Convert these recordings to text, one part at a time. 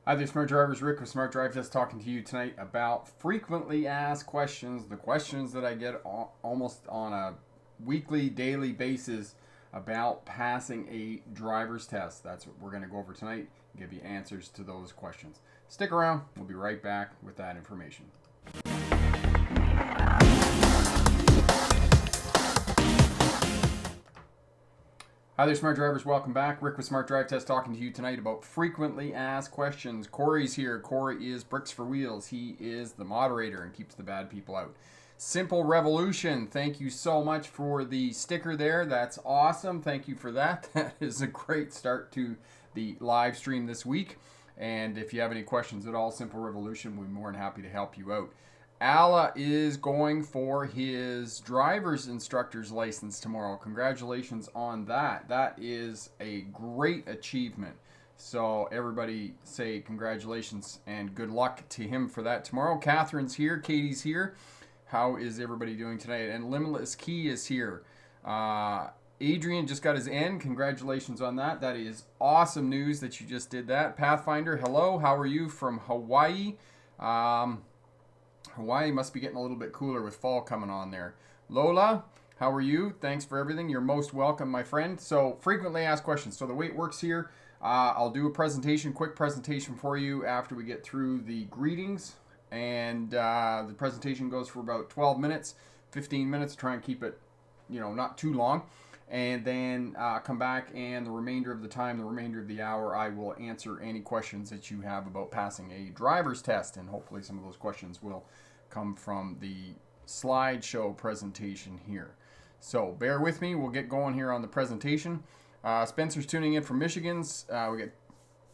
Hi there, Smart Drivers. Rick with Smart Drive Test talking to you tonight about frequently asked questions, the questions that I get almost on a weekly, daily basis about passing a driver's test. That's what we're going to go over tonight and give you answers to those questions. Stick around. We'll be right back with that information. Hi there, Smart Drivers. Welcome back. Rick with Smart Drive Test talking to you tonight about frequently asked questions. Corey's here. Corey is Bricks for Wheels. He is the moderator and keeps the bad people out. Simple Revolution. Thank you so much for the sticker there. That's awesome. Thank you for that. That is a great start to the live stream this week. And if you have any questions at all, Simple Revolution, we're more than happy to help you out. Ala is going for his driver's instructor's license tomorrow. Congratulations on that. That is a great achievement. So everybody say congratulations and good luck to him for that tomorrow. Catherine's here. Katie's here. How is everybody doing tonight? And Limitless Key is here. Adrian just got his N. Congratulations on that. That is awesome news that you just did that. Pathfinder, hello. How are you from Hawaii? Hawaii must be getting a little bit cooler with fall coming on there. Lola, how are you? Thanks for everything. You're most welcome, my friend. So, frequently asked questions. So, the way it works here, I'll do a presentation, quick presentation for you after we get through the greetings. And the presentation goes for about 12 minutes, 15 minutes. Try and keep it, not too long. And then come back, and the remainder of the time, the remainder of the hour, I will answer any questions that you have about passing a driver's test. And hopefully some of those questions will come from the slideshow presentation here. So bear with me. We'll get going here on the presentation. Spencer's tuning in from Michigan's.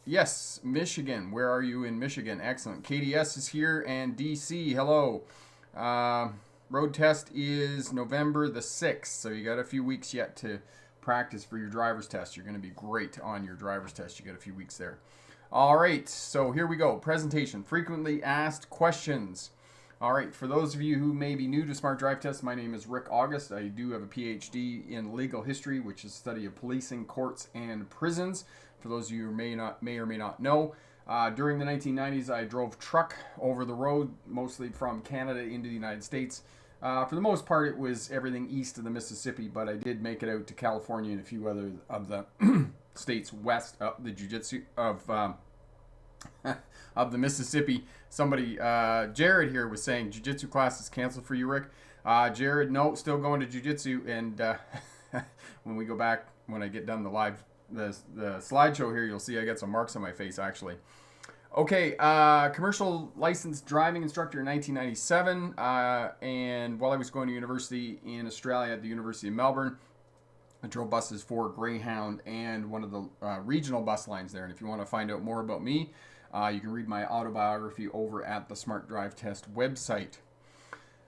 Yes, Michigan. Where are you in Michigan? Excellent. KDS is here, and DC. Hello. Road test is November the 6th, so you got a few weeks yet to practice for your driver's test. You're going to be great on your driver's test. You got a few weeks there. All right, so here we go. Presentation, frequently asked questions. All right, for those of you who may be new to Smart Drive Test, my name is Rick August. I do have a PhD in legal history, which is study of policing, courts, and prisons. For those of you who may or may not know, during the 1990s, I drove truck over the road, mostly from Canada into the United States. For the most part, it was everything east of the Mississippi, but I did make it out to California and a few other of the states west of the jiu-jitsu of the Mississippi. Somebody, Jared here was saying, jiu-jitsu class is canceled for you, Rick. Jared, no, still going to jiu-jitsu, and when we go back, when I get done the slideshow here, you'll see I got some marks on my face, actually. Okay, commercial licensed driving instructor in 1997, and while I was going to university in Australia at the University of Melbourne, I drove buses for Greyhound and one of the regional bus lines there. And if you want to find out more about me, you can read my autobiography over at the Smart Drive Test website.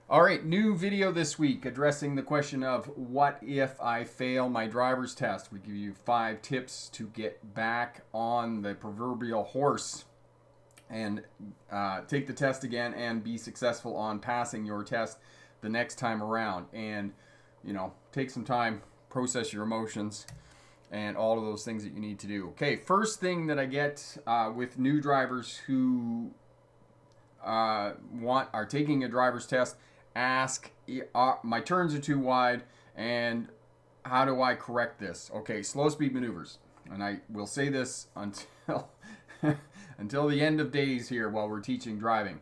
All right, new video this week addressing the question of what if I fail my driver's test. We give you 5 tips to get back on the proverbial horse and take the test again and be successful on passing your test the next time around. And, take some time, process your emotions, and all of those things that you need to do. Okay, first thing that I get with new drivers who are taking a driver's test, ask, my turns are too wide, and how do I correct this? Okay, slow speed maneuvers. And I will say this until until the end of days here while we're teaching driving.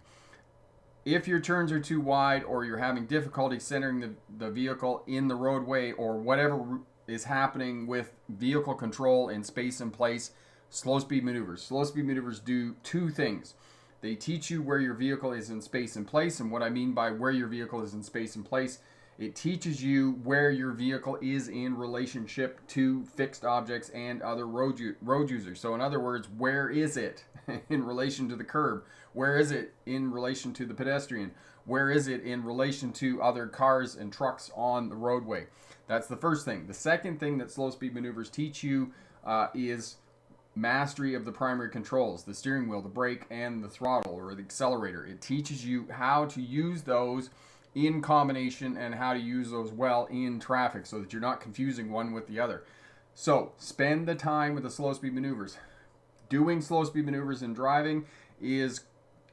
If your turns are too wide, or you're having difficulty centering the vehicle in the roadway, or whatever is happening with vehicle control in space and place, slow speed maneuvers. Slow speed maneuvers do 2 things. They teach you where your vehicle is in space and place, and what I mean by where your vehicle is in space and place, it teaches you where your vehicle is in relationship to fixed objects and other road users. So in other words, where is it in relation to the curb? Where is it in relation to the pedestrian? Where is it in relation to other cars and trucks on the roadway? That's the first thing. The second thing that slow speed maneuvers teach you is mastery of the primary controls, the steering wheel, the brake, and the throttle or the accelerator. It teaches you how to use those in combination and how to use those well in traffic so that you're not confusing one with the other. So spend the time with the slow speed maneuvers. Doing slow speed maneuvers in driving is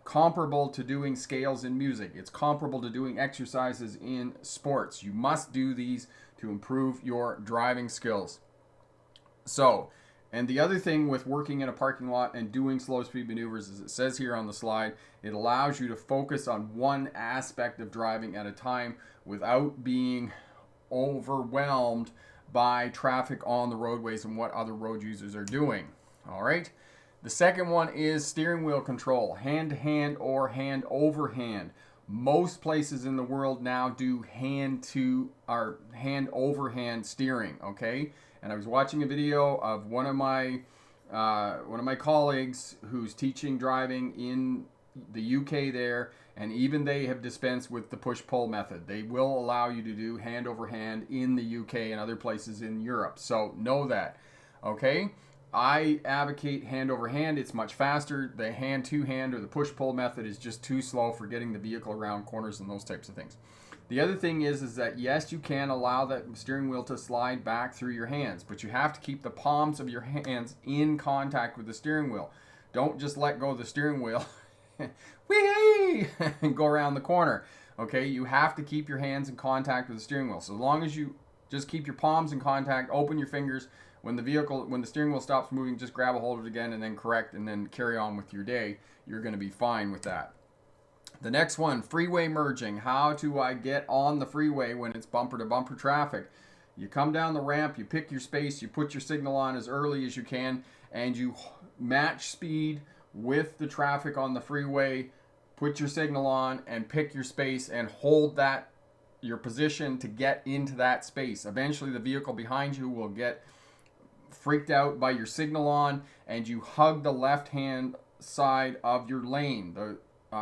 comparable to doing scales in music. It's comparable to doing exercises in sports. You must do these to improve your driving skills. So, and the other thing with working in a parking lot and doing slow speed maneuvers, as it says here on the slide, it allows you to focus on one aspect of driving at a time without being overwhelmed by traffic on the roadways and what other road users are doing. All right. The second one is steering wheel control, hand to hand or hand over hand. Most places in the world now do hand over hand steering. Okay. And I was watching a video of one of my colleagues who's teaching driving in the UK there, and even they have dispensed with the push-pull method. They will allow you to do hand over hand in the UK and other places in Europe. So know that. Okay? I advocate hand over hand. It's much faster. The hand to hand or the push-pull method is just too slow for getting the vehicle around corners and those types of things. The other thing is that yes, you can allow that steering wheel to slide back through your hands, but you have to keep the palms of your hands in contact with the steering wheel. Don't just let go of the steering wheel whee and go around the corner. Okay, you have to keep your hands in contact with the steering wheel. So as long as you just keep your palms in contact, open your fingers, when the steering wheel stops moving, just grab a hold of it again and then correct and then carry on with your day. You're going to be fine with that. The next one, freeway merging. How do I get on the freeway when it's bumper to bumper traffic? You come down the ramp, you pick your space, you put your signal on as early as you can, and you match speed with the traffic on the freeway, put your signal on and pick your space and hold that your position to get into that space. Eventually the vehicle behind you will get freaked out by your signal on, and you hug the left hand side of your lane, the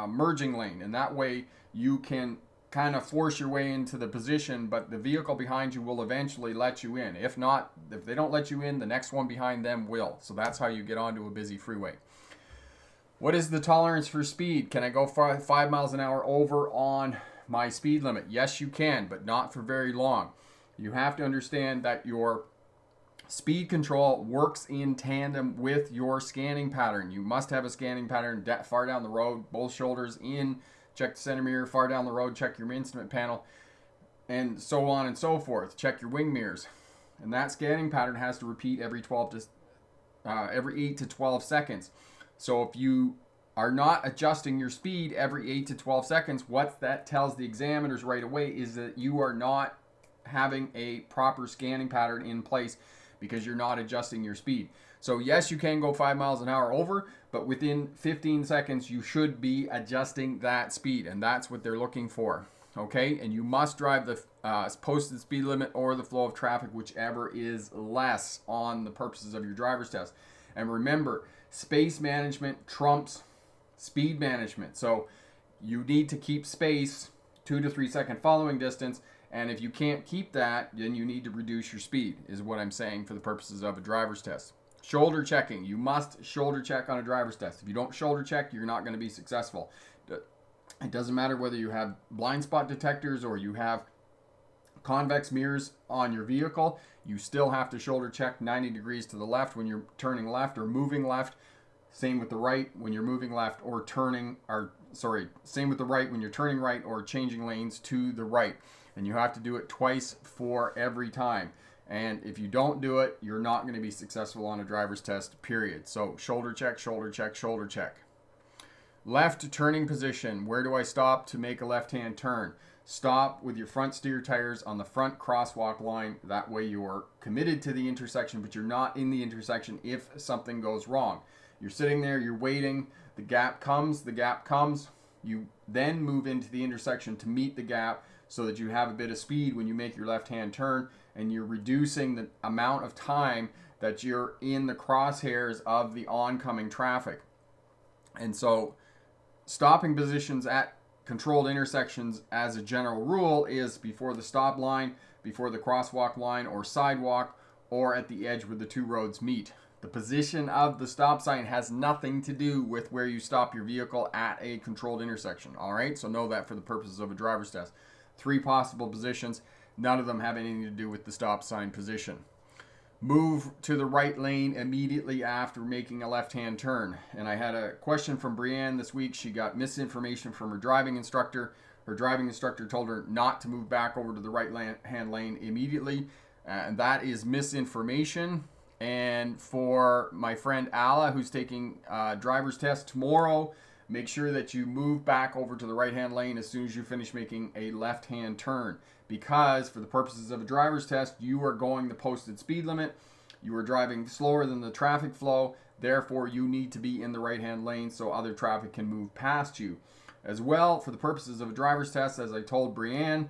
merging lane, and that way you can kind of force your way into the position, but the vehicle behind you will eventually let you in. If not, if they don't let you in, the next one behind them will. So that's how you get onto a busy freeway. What is the tolerance for speed? Can I go 5 miles an hour over on my speed limit? Yes, you can, but not for very long. You have to understand that your speed control works in tandem with your scanning pattern. You must have a scanning pattern far down the road, both shoulders in, check the center mirror, far down the road, check your instrument panel, and so on and so forth. Check your wing mirrors. And that scanning pattern has to repeat every 8 to 12 seconds. So if you are not adjusting your speed every 8 to 12 seconds, what that tells the examiners right away is that you are not having a proper scanning pattern in place, because you're not adjusting your speed. So yes, you can go 5 miles an hour over, but within 15 seconds, you should be adjusting that speed, and that's what they're looking for. Okay, and you must drive the posted speed limit or the flow of traffic, whichever is less on the purposes of your driver's test. And remember, space management trumps speed management. So you need to keep space, 2 to 3 second following distance, and if you can't keep that, then you need to reduce your speed, is what I'm saying for the purposes of a driver's test. Shoulder checking. You must shoulder check on a driver's test. If you don't shoulder check, you're not going to be successful. It doesn't matter whether you have blind spot detectors or you have convex mirrors on your vehicle. You still have to shoulder check 90 degrees to the left when you're turning left or moving left. Same with the right when you're moving left or same with the right when you're turning right or changing lanes to the right. And you have to do it twice for every time. And if you don't do it, you're not going to be successful on a driver's test, period. So shoulder check, shoulder check, shoulder check. Left turning position. Where do I stop to make a left-hand turn? Stop with your front steer tires on the front crosswalk line. That way you're committed to the intersection, but you're not in the intersection if something goes wrong. You're sitting there, you're waiting. The gap comes. You then move into the intersection to meet the gap, so that you have a bit of speed when you make your left-hand turn, and you're reducing the amount of time that you're in the crosshairs of the oncoming traffic. And so stopping positions at controlled intersections as a general rule is before the stop line, before the crosswalk line or sidewalk, or at the edge where the two roads meet. The position of the stop sign has nothing to do with where you stop your vehicle at a controlled intersection. All right, so know that for the purposes of a driver's test. 3 possible positions. None of them have anything to do with the stop sign position. move to the right lane immediately after making a left-hand turn. And I had a question from Brianne this week. She got misinformation from her driving instructor. Her driving instructor told her not to move back over to the right-hand lane immediately. And that is misinformation. And for my friend Ala, who's taking driver's test tomorrow, make sure that you move back over to the right-hand lane as soon as you finish making a left-hand turn. Because for the purposes of a driver's test, you are going the posted speed limit. You are driving slower than the traffic flow. Therefore, you need to be in the right-hand lane so other traffic can move past you. As well, for the purposes of a driver's test, as I told Brianne,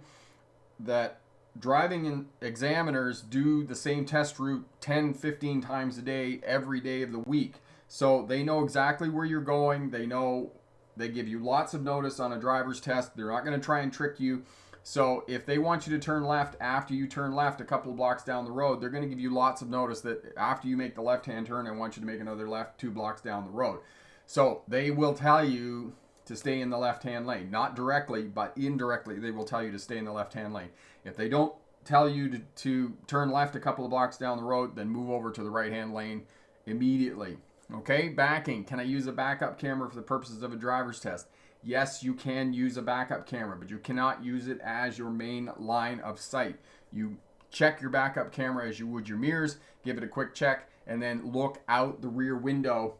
that driving examiners do the same test route 10, 15 times a day, every day of the week. So they know exactly where you're going. They give you lots of notice on a driver's test. They're not going to try and trick you. So if they want you to turn left after you turn left a couple of blocks down the road, they're going to give you lots of notice that after you make the left-hand turn, I want you to make another left 2 blocks down the road. So they will tell you to stay in the left-hand lane. Not directly, but indirectly, they will tell you to stay in the left-hand lane. If they don't tell you to turn left a couple of blocks down the road, then move over to the right-hand lane immediately. Okay, backing. Can I use a backup camera for the purposes of a driver's test? Yes, you can use a backup camera, but you cannot use it as your main line of sight. You check your backup camera as you would your mirrors, give it a quick check, and then look out the rear window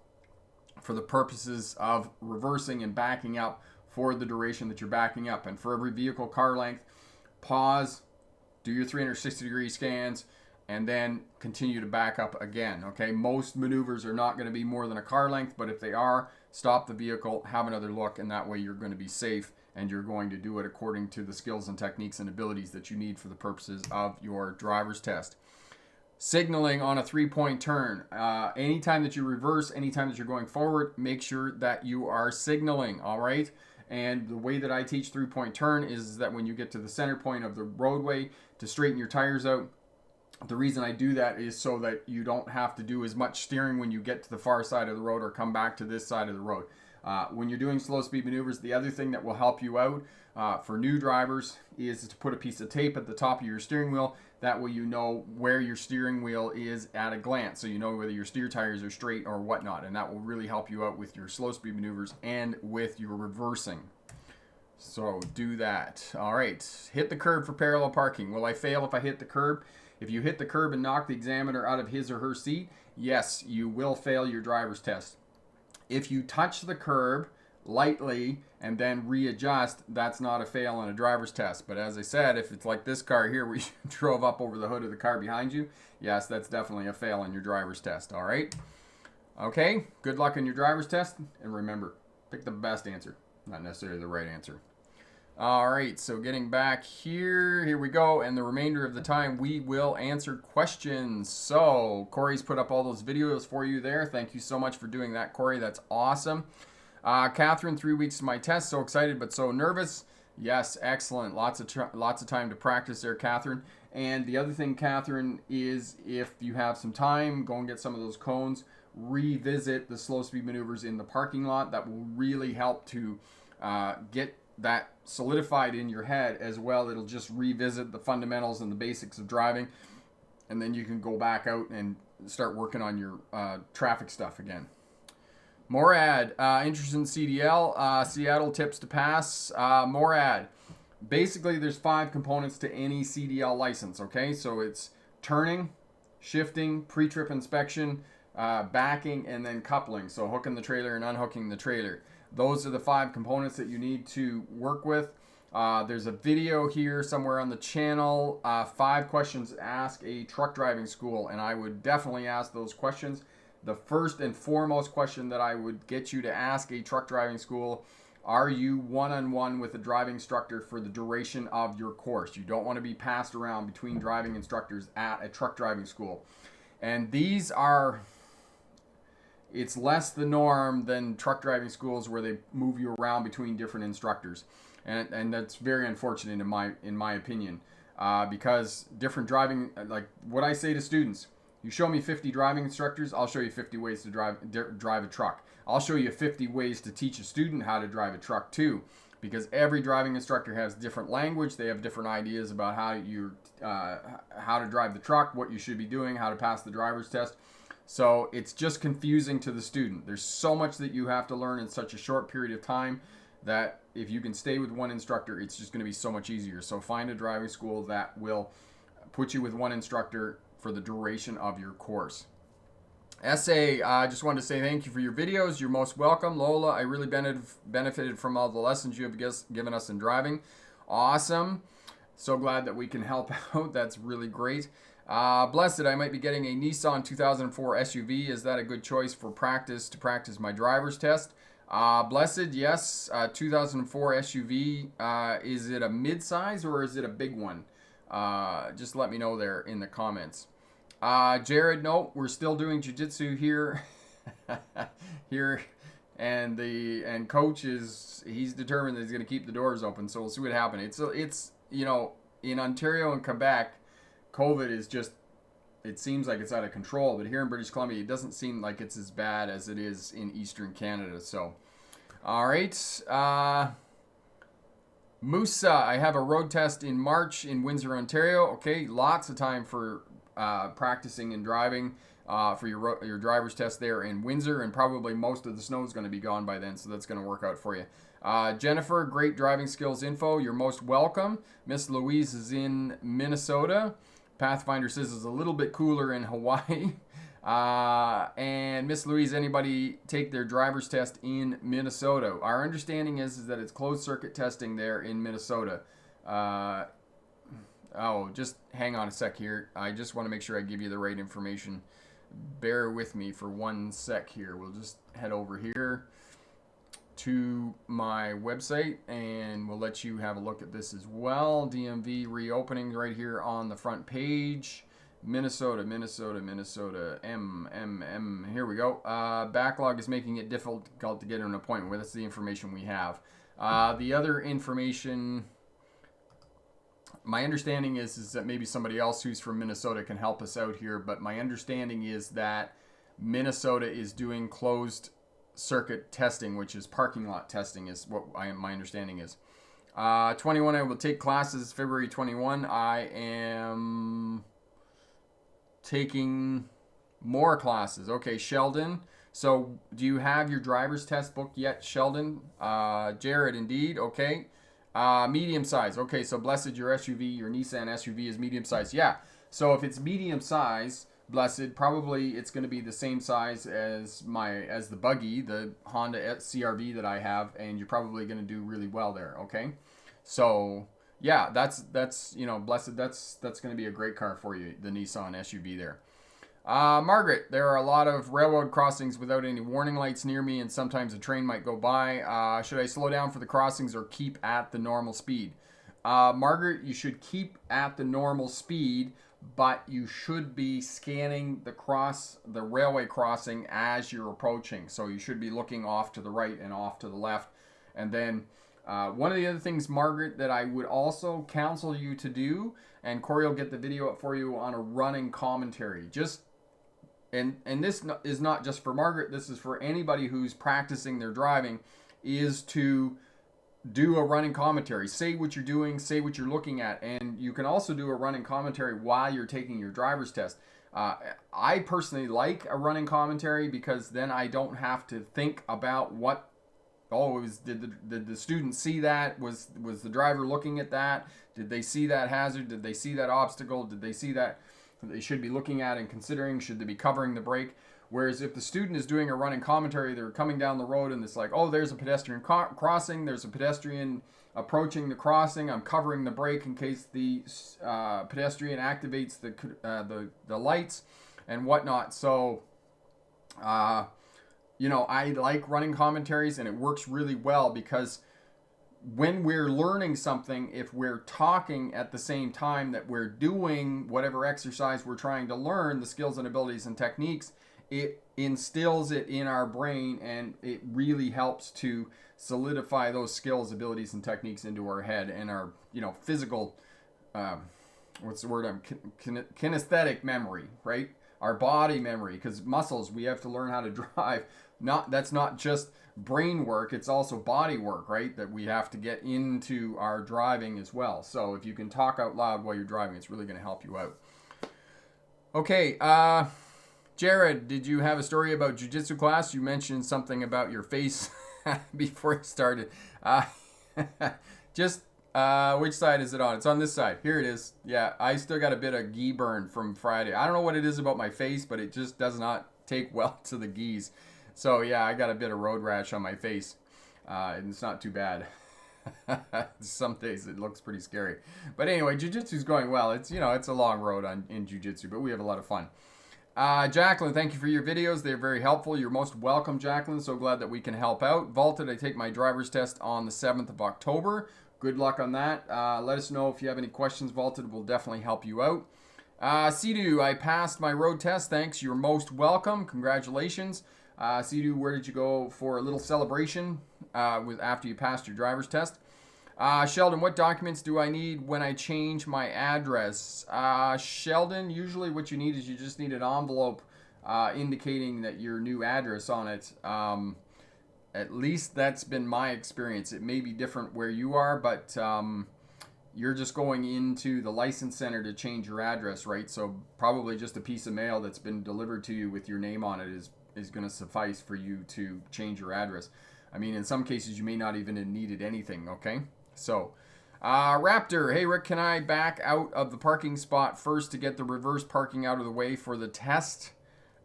for the purposes of reversing and backing up for the duration that you're backing up. And for every vehicle car length, pause, do your 360-degree scans, and then continue to back up again. Okay, most maneuvers are not going to be more than a car length, but if they are, stop the vehicle, have another look, and that way you're going to be safe and you're going to do it according to the skills and techniques and abilities that you need for the purposes of your driver's test. Signaling on a 3-point turn. Anytime that you reverse, anytime that you're going forward, make sure that you are signaling, all right? And the way that I teach 3-point turn is that when you get to the center point of the roadway to straighten your tires out, the reason I do that is so that you don't have to do as much steering when you get to the far side of the road or come back to this side of the road. When you're doing slow speed maneuvers, the other thing that will help you out for new drivers is to put a piece of tape at the top of your steering wheel. That way you know where your steering wheel is at a glance, so you know whether your steer tires are straight or whatnot, and that will really help you out with your slow speed maneuvers and with your reversing. So do that. All right, hit the curb for parallel parking. Will I fail if I hit the curb? If you hit the curb and knock the examiner out of his or her seat, yes, you will fail your driver's test. If you touch the curb lightly and then readjust, that's not a fail on a driver's test. But as I said, if it's like this car here where you drove up over the hood of the car behind you, yes, that's definitely a fail on your driver's test. All right? Okay, good luck on your driver's test. And remember, pick the best answer, not necessarily the right answer. All right, so getting back here we go, and the remainder of the time we will answer questions. So Corey's put up all those videos for you there. Thank you so much for doing that, Corey. That's awesome. Catherine, 3 weeks to my test. So excited but so nervous. Yes, excellent. Lots of time to practice there, Catherine. And the other thing, Catherine, is if you have some time, go and get some of those cones. Revisit the slow speed maneuvers in the parking lot. That will really help to get that solidified in your head as well. It'll just revisit the fundamentals and the basics of driving, and then you can go back out and start working on your traffic stuff again. Morad, interest in CDL, Seattle tips to pass. Morad, basically there's 5 components to any CDL license, okay? So it's turning, shifting, pre-trip inspection, backing, and then coupling. So hooking the trailer and unhooking the trailer. Those are the 5 components that you need to work with. There's a video here somewhere on the channel, 5 questions to ask a truck driving school, and I would definitely ask those questions. The first and foremost question that I would get you to ask a truck driving school: are you one-on-one with a driving instructor for the duration of your course? You don't want to be passed around between driving instructors at a truck driving school. And these are... it's less the norm than truck driving schools where they move you around between different instructors, and that's very unfortunate in my opinion, because different driving, like what I say to students, you show me 50 driving instructors, I'll show you 50 ways to drive a truck. I'll show you 50 ways to teach a student how to drive a truck too. because every driving instructor has different language. They have different ideas about how to drive the truck, what you should be doing, how to pass the driver's test. So it's just confusing to the student. There's so much that you have to learn in such a short period of time that if you can stay with one instructor, it's just going to be so much easier. So find a driving school that will put you with one instructor for the duration of your course. SA, I just wanted to say thank you for your videos. You're most welcome. Lola, I really benefited from all the lessons you have given us in driving. Awesome. So glad that we can help out. That's really great. Blessed, I might be getting a Nissan 2004 SUV. Is that a good choice for practice, to practice my driver's test? Blessed, yes. 2004 SUV. Is it a mid-size or is it a big one? Just let me know there in the comments. Jared, no, we're still doing jiu-jitsu here. And coach he's determined that he's going to keep the doors open. So we'll see what happens. It's in Ontario and Quebec, COVID is just, it seems like it's out of control, but here in British Columbia, it doesn't seem like it's as bad as it is in Eastern Canada. So, all right. Musa, I have a road test in March in Windsor, Ontario. Okay, lots of time for practicing and driving for your driver's test there in Windsor, and probably most of the snow is going to be gone by then, so that's going to work out for you. Jennifer, great driving skills info. You're most welcome. Miss Louise is in Minnesota. Pathfinder says it's a little bit cooler in Hawaii. And Miss Louise, anybody take their driver's test in Minnesota? Our understanding is that it's closed circuit testing there in Minnesota. Just hang on a sec here. I just want to make sure I give you the right information. Bear with me for 1 sec here. We'll just head over here to my website and we'll let you have a look at this as well. DMV reopening right here on the front page. Minnesota. Here we go. Backlog is making it difficult to get an appointment. Well, that's the information we have. The other information, my understanding is that maybe somebody else who's from Minnesota can help us out here, but my understanding is that Minnesota is doing closed circuit testing, which is parking lot testing, is what my understanding is. 21, I will take classes February 21. I am taking more classes. Okay, Sheldon. So do you have your driver's test booked yet, Sheldon? Jared, indeed. Okay. Medium size. Okay, so Blessed, your SUV, your Nissan SUV is medium size. Yeah. So if it's medium size, Blessed, probably it's going to be the same size as the buggy, the Honda CRV that I have, and you're probably going to do really well there. Okay. So yeah, that's Blessed, that's going to be a great car for you, the Nissan SUV there. Margaret, there are a lot of railroad crossings without any warning lights near me, and sometimes a train might go by. Should I slow down for the crossings or keep at the normal speed? Margaret, you should keep at the normal speed, but you should be scanning the railway crossing as you're approaching. So you should be looking off to the right and off to the left. And then one of the other things, Margaret, that I would also counsel you to do, and Corey will get the video up for you on a running commentary. And this is not just for Margaret, this is for anybody who's practicing their driving, is to do a running commentary. Say what you're doing, say what you're looking at, and you can also do a running commentary while you're taking your driver's test. I personally like a running commentary because then I don't have to think about did the student see that? Was the driver looking at that? Did they see that hazard? Did they see that obstacle? Did they see that they should be looking at and considering? Should they be covering the brake? Whereas if the student is doing a running commentary, they're coming down the road and it's like, oh, there's a pedestrian crossing, there's a pedestrian approaching the crossing, I'm covering the brake in case the pedestrian activates the lights and whatnot. So, I like running commentaries, and it works really well because when we're learning something, if we're talking at the same time that we're doing whatever exercise we're trying to learn, the skills and abilities and techniques, it instills it in our brain, and it really helps to solidify those skills, abilities, and techniques into our head and our, physical, kinesthetic memory, right? our body memory, because muscles, we have to learn how to drive. That's not just brain work, it's also body work, right? That we have to get into our driving as well. So if you can talk out loud while you're driving, it's really going to help you out. Okay, Jared, did you have a story about jiu-jitsu class? You mentioned something about your face before it started. Which side is it on? It's on this side. Here it is. Yeah, I still got a bit of gi burn from Friday. I don't know what it is about my face, but it just does not take well to the gis. So yeah, I got a bit of road rash on my face. And it's not too bad. Some days it looks pretty scary. But anyway, jiu-jitsu's going well. It's, it's a long road in jiu-jitsu, but we have a lot of fun. Jacqueline, thank you for your videos. They're very helpful. You're most welcome, Jacqueline. So glad that we can help out. Vaulted, I take my driver's test on the 7th of October. Good luck on that. Let us know if you have any questions, Vaulted. We'll definitely help you out. Sea-Doo, I passed my road test. Thanks. You're most welcome. Congratulations. Sea-Doo, where did you go for a little celebration after you passed your driver's test? Sheldon, what documents do I need when I change my address? Sheldon, usually what you need is you just need an envelope indicating that your new address on it. At least that's been my experience. It may be different where you are, but you're just going into the license center to change your address, right? So probably just a piece of mail that's been delivered to you with your name on it is going to suffice for you to change your address. I mean, in some cases, you may not even have needed anything, okay? So, Raptor, hey Rick, can I back out of the parking spot first to get the reverse parking out of the way for the test?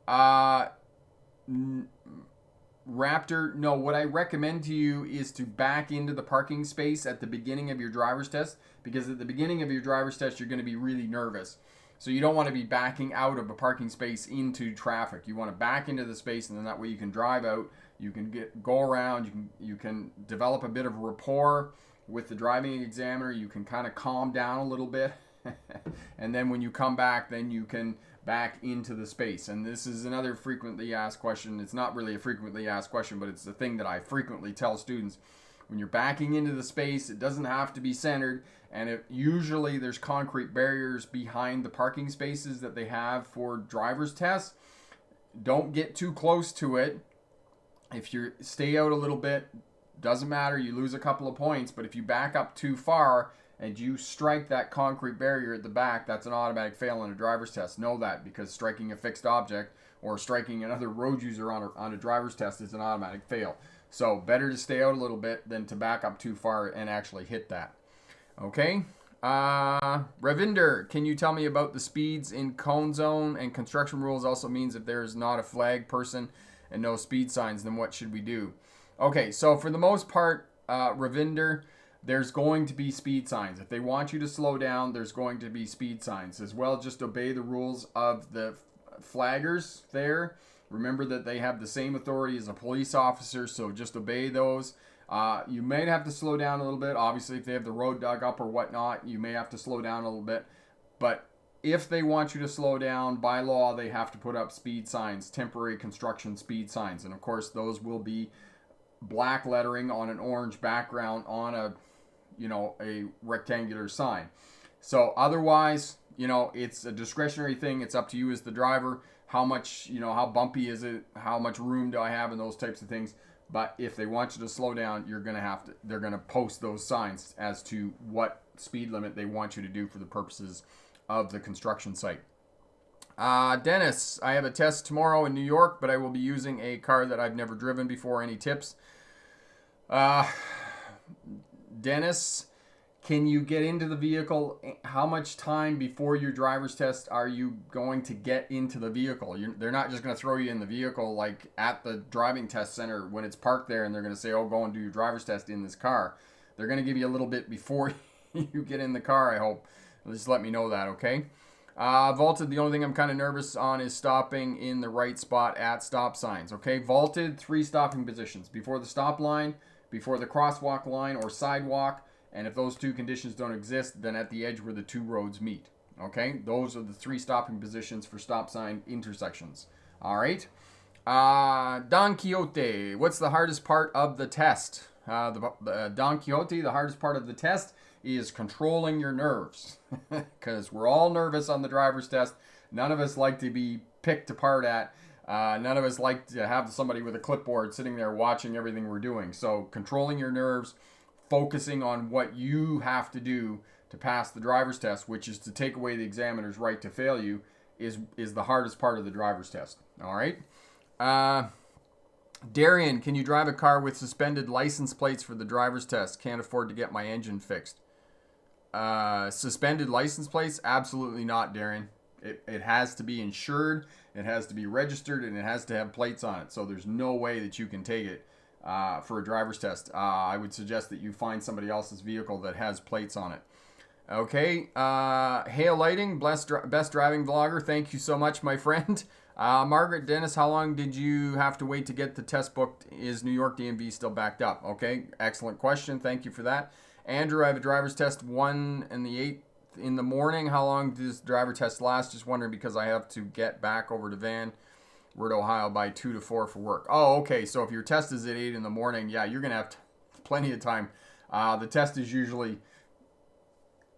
Raptor, no, what I recommend to you is to back into the parking space at the beginning of your driver's test, because at the beginning of your driver's test, you're going to be really nervous. So you don't want to be backing out of a parking space into traffic. You want to back into the space, and then that way you can drive out, you can go around, you can develop a bit of rapport with the driving examiner. You can kind of calm down a little bit. And then when you come back, then you can back into the space. And this is another frequently asked question. It's not really a frequently asked question, but it's the thing that I frequently tell students. When you're backing into the space, it doesn't have to be centered, and usually there's concrete barriers behind the parking spaces that they have for driver's tests. Don't get too close to it. If you stay out a little bit, doesn't matter, you lose a couple of points, but if you back up too far and you strike that concrete barrier at the back, that's an automatic fail on a driver's test. Know that, because striking a fixed object or striking another road user on a driver's test is an automatic fail. So better to stay out a little bit than to back up too far and actually hit that. Okay. Ravinder, can you tell me about the speeds in cone zone? And construction rules also means if there's not a flag person and no speed signs, then what should we do? Okay, so for the most part, Ravinder, there's going to be speed signs. If they want you to slow down, there's going to be speed signs. As well, just obey the rules of the flaggers there. Remember that they have the same authority as a police officer, so just obey those. You may have to slow down a little bit. Obviously, if they have the road dug up or whatnot, you may have to slow down a little bit. But if they want you to slow down, by law, they have to put up speed signs, temporary construction speed signs. And of course, those will be black lettering on an orange background on a rectangular sign. So otherwise, it's a discretionary thing. It's up to you as the driver. How much, how bumpy is it? How much room do I have, and those types of things. But if they want you to slow down, they're going to post those signs as to what speed limit they want you to do for the purposes of the construction site. Dennis, I have a test tomorrow in New York, but I will be using a car that I've never driven before. Any tips? Dennis, can you get into the vehicle? How much time before your driver's test are you going to get into the vehicle? They're not just going to throw you in the vehicle like at the driving test center when it's parked there, and they're going to say, oh, go and do your driver's test in this car. They're going to give you a little bit before you get in the car, I hope. Just let me know that, okay? Vaulted, the only thing I'm kind of nervous on is stopping in the right spot at stop signs, okay? Vaulted, 3 stopping positions. Before the stop line, before the crosswalk line or sidewalk, and if those 2 conditions don't exist, then at the edge where the 2 roads meet. Okay? Those are the 3 stopping positions for stop sign intersections. All right? Don Quixote, what's the hardest part of the test? Don Quixote, the hardest part of the test is controlling your nerves. Because we're all nervous on the driver's test. None of us like to be picked apart at. None of us like to have somebody with a clipboard sitting there watching everything we're doing. So controlling your nerves, focusing on what you have to do to pass the driver's test, which is to take away the examiner's right to fail you, is the hardest part of the driver's test. All right. Darian, can you drive a car with suspended license plates for the driver's test? Can't afford to get my engine fixed. Suspended license plates? Absolutely not, Darian. It has to be insured, it has to be registered, and it has to have plates on it. So there's no way that you can take it for a driver's test. I would suggest that you find somebody else's vehicle that has plates on it. Okay. Hail Lighting, best driving vlogger. Thank you so much, my friend. Margaret Dennis, how long did you have to wait to get the test booked? Is New York DMV still backed up? Okay, excellent question. Thank you for that. Andrew, I have a driver's test 1 and the 8th in the morning. How long does the driver test last? Just wondering because I have to get back over to Vanward, Ohio by 2 to 4 for work. Oh, okay. So if your test is at 8 in the morning, yeah, you're going to have plenty of time. The test is usually,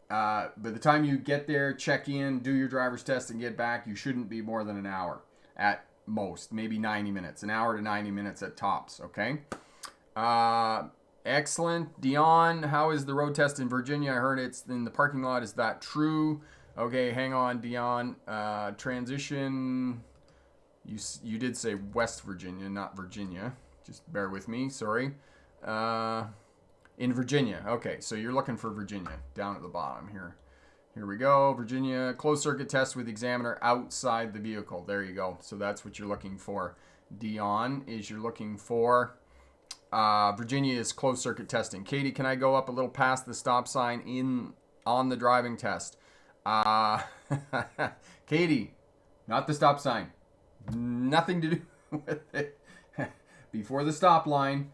by the time you get there, check in, do your driver's test, and get back, you shouldn't be more than an hour at most, maybe 90 minutes, an hour to 90 minutes at tops, okay? Excellent. Dion, how is the road test in Virginia? I heard it's in the parking lot. Is that true? Okay, hang on, Dion. Transition. You did say West Virginia, not Virginia. Just bear with me. Sorry. In Virginia. Okay, so you're looking for Virginia down at the bottom here. Here we go. Virginia, closed circuit test with examiner outside the vehicle. There you go. So that's what you're looking for. Dion is you're looking for. Virginia is closed circuit testing. Katie, can I go up a little past the stop sign on the driving test? Katie, not the stop sign. Nothing to do with it. Before the stop line,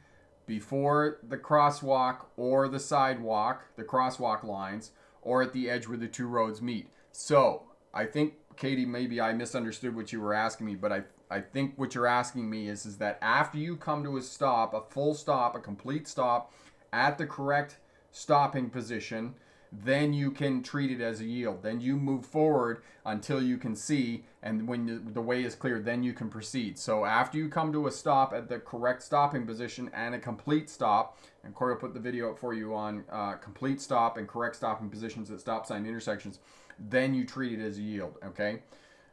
before the crosswalk or the sidewalk, the crosswalk lines, or at the edge where the two roads meet. So I think, Katie, maybe I misunderstood what you were asking me, but I think what you're asking me is that after you come to a stop, a full stop, a complete stop, at the correct stopping position, then you can treat it as a yield. Then you move forward until you can see, and when the way is clear, then you can proceed. So after you come to a stop at the correct stopping position and a complete stop, and Corey will put the video up for you on complete stop and correct stopping positions at stop sign intersections, then you treat it as a yield, okay?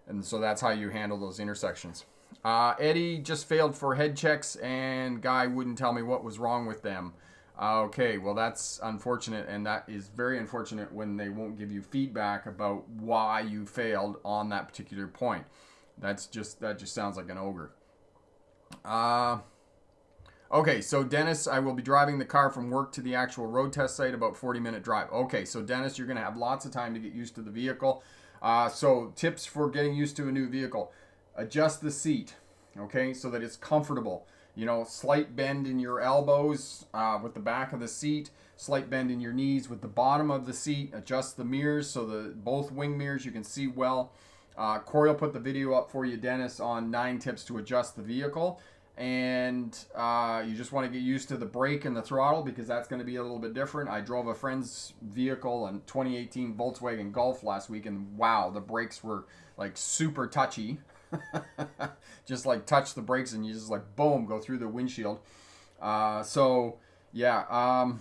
And so that's how you handle those intersections. Eddie just failed for head checks and guy wouldn't tell me what was wrong with them. Okay, well that's unfortunate, and that is very unfortunate when they won't give you feedback about why you failed on that particular point. That just sounds like an ogre. Okay, so Dennis, I will be driving the car from work to the actual road test site, about 40-minute drive. Okay, so Dennis, you're going to have lots of time to get used to the vehicle. So tips for getting used to a new vehicle. Adjust the seat, okay, so that it's comfortable. You know, slight bend in your elbows with the back of the seat, slight bend in your knees with the bottom of the seat. Adjust the mirrors so that both wing mirrors you can see well. Corey will put the video up for you, Dennis, on 9 tips to adjust the vehicle. And you just want to get used to the brake and the throttle because that's going to be a little bit different. I drove a friend's vehicle, in 2018 Volkswagen Golf last week, and wow, the brakes were like super touchy. Just like touch the brakes and you just like boom, go through the windshield. So yeah,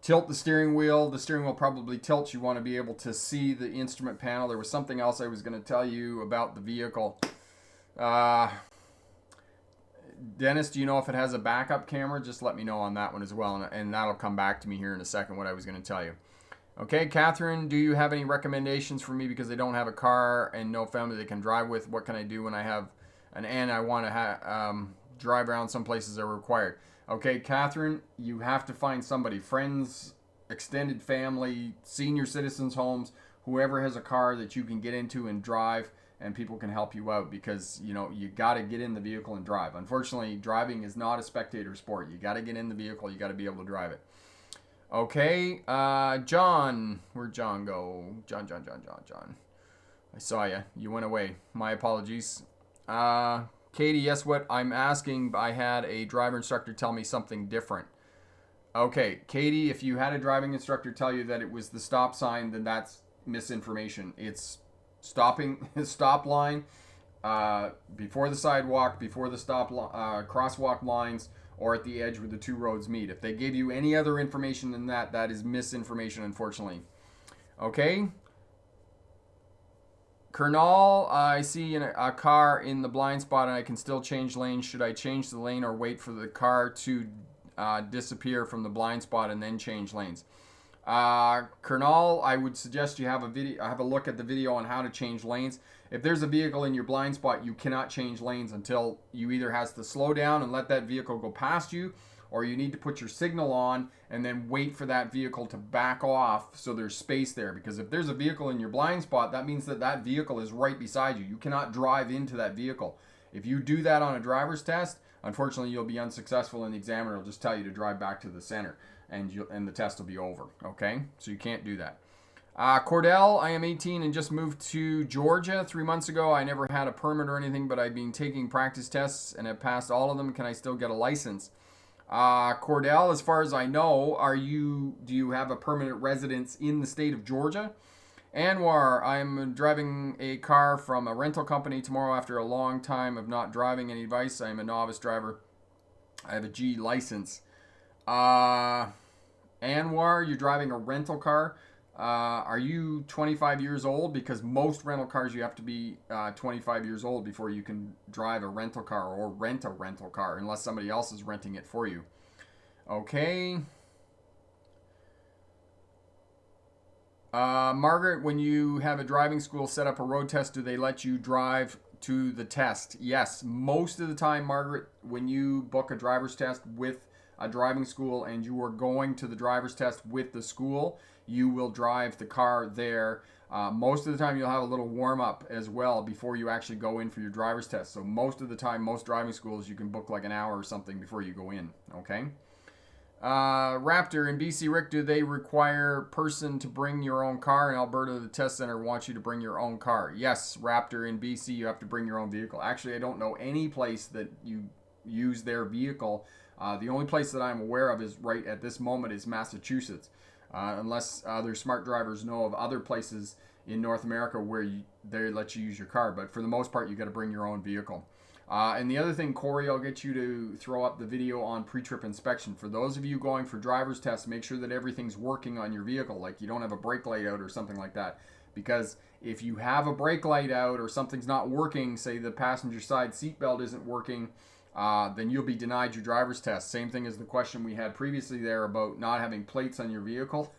tilt the steering wheel. The steering wheel probably tilts. You want to be able to see the instrument panel. There was something else I was going to tell you about the vehicle. Dennis, do you know if it has a backup camera? Just let me know on that one as well, and that'll come back to me here in a second what I was going to tell you. Okay, Catherine, do you have any recommendations for me because I don't have a car and no family that can drive with? What can I do when I have an N? I want to drive around some places that are required. Okay, Catherine, you have to find somebody, friends, extended family, senior citizens' homes, whoever has a car that you can get into and drive, and people can help you out because, you know, you got to get in the vehicle and drive. Unfortunately, driving is not a spectator sport. You got to get in the vehicle. You got to be able to drive it. Okay, John. Where'd John go? John. I saw you. You went away. My apologies. Katie, guess what I'm asking? I had a driver instructor tell me something different. Okay, Katie, if you had a driving instructor tell you that it was the stop sign, then that's misinformation. It's stop line, before the sidewalk, before the crosswalk lines, or at the edge where the two roads meet. If they give you any other information than that, that is misinformation, unfortunately. Okay. Kernal, I see a car in the blind spot and I can still change lanes. Should I change the lane or wait for the car to disappear from the blind spot and then change lanes? Kernal, I would suggest you have a look at the video on how to change lanes. If there's a vehicle in your blind spot, you cannot change lanes until you either has to slow down and let that vehicle go past you, or you need to put your signal on and then wait for that vehicle to back off so there's space there. Because if there's a vehicle in your blind spot, that means that that vehicle is right beside you. You cannot drive into that vehicle. If you do that on a driver's test, unfortunately, you'll be unsuccessful, and the examiner will just tell you to drive back to the center, and the test will be over. Okay, so you can't do that. Cordell, I am 18 and just moved to Georgia 3 months ago. I never had a permit or anything, but I've been taking practice tests and have passed all of them. Can I still get a license? Cordell, as far as I know, do you have a permanent residence in the state of Georgia? Anwar, I'm driving a car from a rental company tomorrow after a long time of not driving. Any advice? I'm a novice driver. I have a G license. Anwar, you're driving a rental car. Are you 25 years old? Because most rental cars, you have to be 25 years old before you can drive a rental car or rent a rental car, unless somebody else is renting it for you. Okay. Margaret, when you have a driving school set up a road test, do they let you drive to the test? Yes, most of the time, Margaret, when you book a driver's test with a driving school and you are going to the driver's test with the school, you will drive the car there. Most of the time you'll have a little warm up as well before you actually go in for your driver's test. So most of the time, most driving schools, you can book like an hour or something before you go in. Okay. Raptor in BC, Rick, do they require person to bring your own car? In Alberta, the test center wants you to bring your own car. Yes, Raptor in BC, you have to bring your own vehicle. Actually, I don't know any place that you use their vehicle. The only place that I'm aware of is right at this moment is Massachusetts. Unless other smart drivers know of other places in North America where they let you use your car. But for the most part, you got to bring your own vehicle. And the other thing, Corey, I'll get you to throw up the video on pre-trip inspection. For those of you going for driver's tests, make sure that everything's working on your vehicle, like you don't have a brake light out or something like that. Because if you have a brake light out or something's not working, say the passenger side seatbelt isn't working, then you'll be denied your driver's test. Same thing as the question we had previously there about not having plates on your vehicle.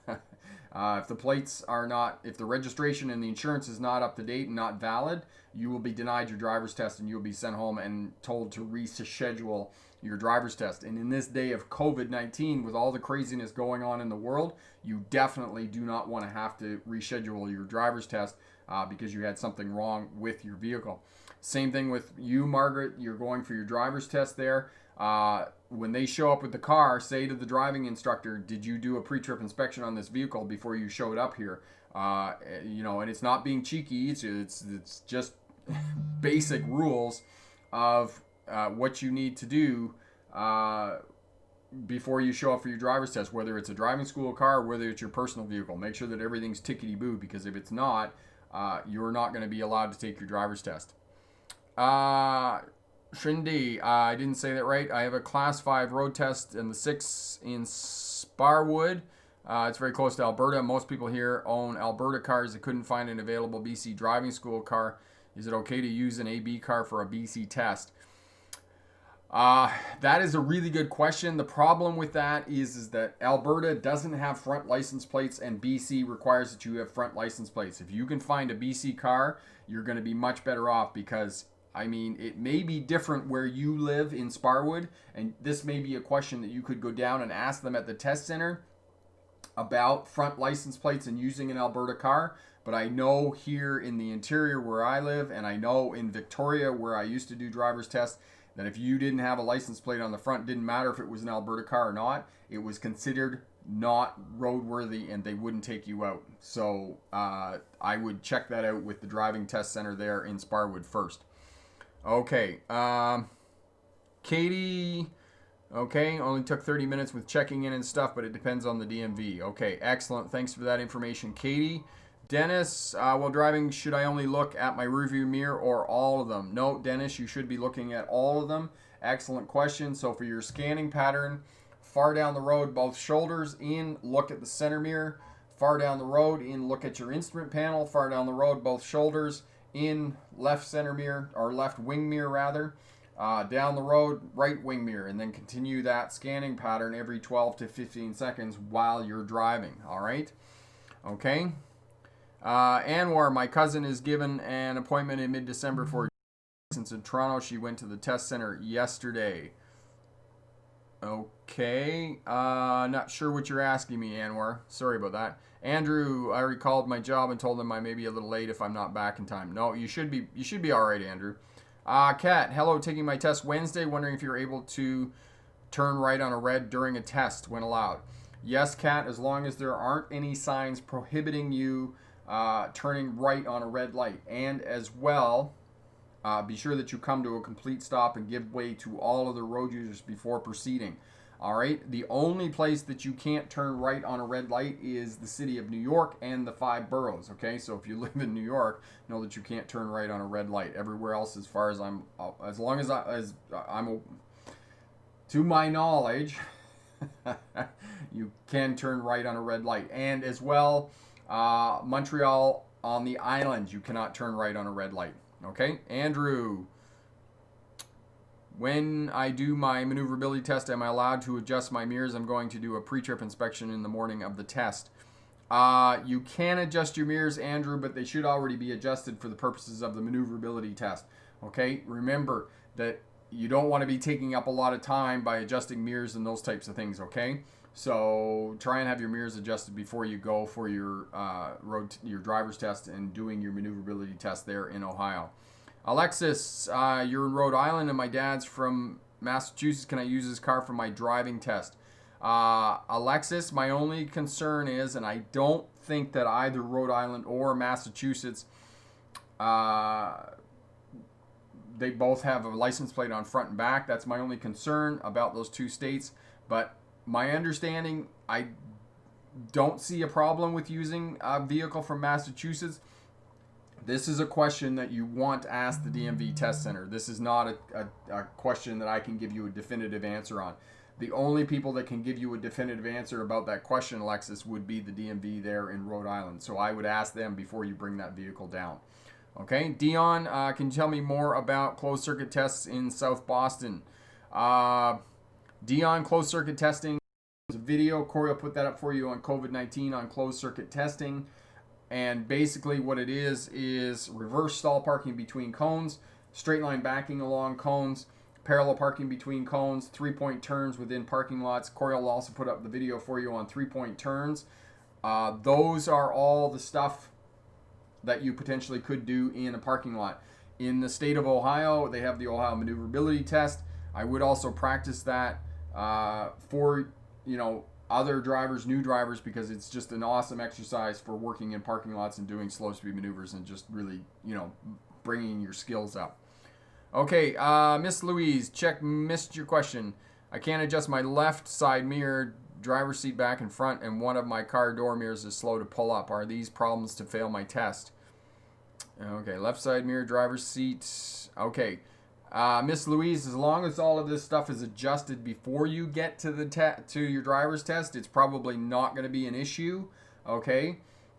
If the registration and the insurance is not up to date and not valid, you will be denied your driver's test and you'll be sent home and told to reschedule your driver's test. And in this day of COVID-19, with all the craziness going on in the world, you definitely do not want to have to reschedule your driver's test because you had something wrong with your vehicle. Same thing with you, Margaret. You're going for your driver's test there. When they show up with the car, say to the driving instructor, did you do a pre-trip inspection on this vehicle before you showed up here? And it's not being cheeky. It's just basic rules of what you need to do before you show up for your driver's test, whether it's a driving school car or whether it's your personal vehicle. Make sure that everything's tickety-boo, because if it's not, you're not going to be allowed to take your driver's test. Shindy, I didn't say that right. I have a class 5 road test in the 6 in Sparwood. It's very close to Alberta. Most people here own Alberta cars. They couldn't find an available BC driving school car. Is it okay to use an AB car for a BC test? That is a really good question. The problem with that is that Alberta doesn't have front license plates and BC requires that you have front license plates. If you can find a BC car, you're going to be much better off, because it may be different where you live in Sparwood, and this may be a question that you could go down and ask them at the test center about front license plates and using an Alberta car. But I know here in the interior where I live, and I know in Victoria where I used to do driver's tests, that if you didn't have a license plate on the front, didn't matter if it was an Alberta car or not, it was considered not roadworthy and they wouldn't take you out. So I would check that out with the driving test center there in Sparwood first. Okay, Katie, okay, only took 30 minutes with checking in and stuff, but it depends on the DMV. Okay, excellent. Thanks for that information, Katie. Dennis, while driving, should I only look at my rearview mirror or all of them? No, Dennis, you should be looking at all of them. Excellent question. So for your scanning pattern, far down the road, both shoulders in, look at the center mirror. Far down the road in, look at your instrument panel. Far down the road, both shoulders in, left center mirror, or left wing mirror rather. Down the road, right wing mirror, and then continue that scanning pattern every 12 to 15 seconds while you're driving. All right? Okay. Anwar, my cousin is given an appointment in mid-December for a license in Toronto. She went to the test center yesterday. Okay. Not sure what you're asking me, Anwar. Sorry about that. Andrew, I recalled my job and told them I may be a little late if I'm not back in time. No, you should be all right, Andrew. Kat, hello, taking my test Wednesday. Wondering if you're able to turn right on a red during a test when allowed. Yes, Kat, as long as there aren't any signs prohibiting you turning right on a red light. And as well, be sure that you come to a complete stop and give way to all other road users before proceeding. All right. The only place that you can't turn right on a red light is the city of New York and the 5 boroughs. Okay. So if you live in New York, know that you can't turn right on a red light. Everywhere else, as far as I'm, to my knowledge, you can turn right on a red light. And as well, Montreal on the island, you cannot turn right on a red light. Okay. Andrew, when I do my maneuverability test, am I allowed to adjust my mirrors? I'm going to do a pre-trip inspection in the morning of the test. You can adjust your mirrors, Andrew, but they should already be adjusted for the purposes of the maneuverability test. Okay, remember that you don't want to be taking up a lot of time by adjusting mirrors and those types of things, okay? So try and have your mirrors adjusted before you go for your driver's test and doing your maneuverability test there in Ohio. Alexis, you're in Rhode Island and my dad's from Massachusetts. Can I use his car for my driving test? Alexis, my only concern is, and I don't think that either Rhode Island or Massachusetts, they both have a license plate on front and back. That's my only concern about those two states. But my understanding, I don't see a problem with using a vehicle from Massachusetts. This is a question that you want to ask the DMV test center. This is not a question that I can give you a definitive answer on. The only people that can give you a definitive answer about that question, Alexis, would be the DMV there in Rhode Island. So I would ask them before you bring that vehicle down. Okay, Dion, can you tell me more about closed circuit tests in South Boston? Dion, closed circuit testing, there's a video. Corey will put that up for you on COVID-19 on closed circuit testing. And basically what it is reverse stall parking between cones, straight line backing along cones, parallel parking between cones, 3-point turns within parking lots. Corey will also put up the video for you on 3-point turns. Those are all the stuff that you potentially could do in a parking lot. In the state of Ohio, they have the Ohio maneuverability test. I would also practice that for, other drivers, new drivers, because it's just an awesome exercise for working in parking lots and doing slow speed maneuvers and just really, bringing your skills up. Okay, Miss Louise, missed your question. I can't adjust my left side mirror, driver's seat back and front, and one of my car door mirrors is slow to pull up. Are these problems to fail my test? Okay, left side mirror, driver's seat. Okay. Miss Louise, as long as all of this stuff is adjusted before you get to to your driver's test, it's probably not going to be an issue. Okay,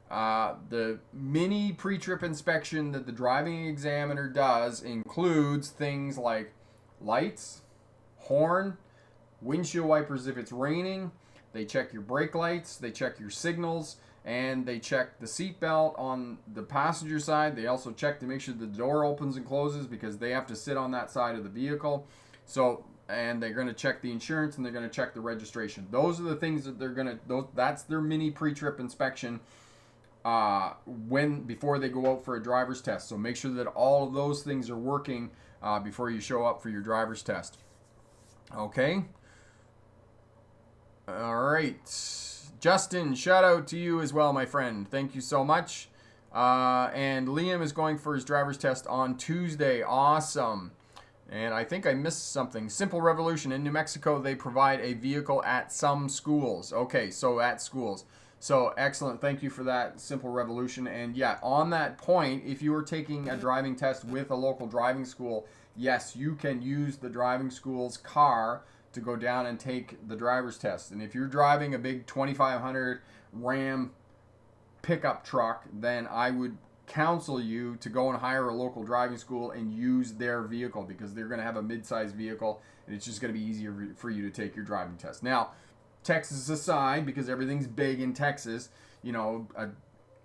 the mini pre-trip inspection that the driving examiner does includes things like lights, horn, windshield wipers if it's raining. They check your brake lights, they check your signals, and they check the seatbelt on the passenger side. They also check to make sure the door opens and closes because they have to sit on that side of the vehicle. So, and they're going to check the insurance and they're going to check the registration. Those are the things that they're going to, that's their mini pre-trip inspection before they go out for a driver's test. So make sure that all of those things are working before you show up for your driver's test. Okay. All right. Justin, shout out to you as well, my friend. Thank you so much. And Liam is going for his driver's test on Tuesday. Awesome. And I think I missed something. Simple Revolution. In New Mexico, they provide a vehicle at some schools. Okay, so at schools. So excellent. Thank you for that simple revolution. And yeah, on that point, if you are taking a driving test with a local driving school, yes, you can use the driving school's car to go down and take the driver's test. And if you're driving a big 2500 Ram pickup truck, then I would counsel you to go and hire a local driving school and use their vehicle, because they're going to have a mid-sized vehicle and it's just going to be easier for you to take your driving test. Now, Texas aside, because everything's big in Texas, you know, a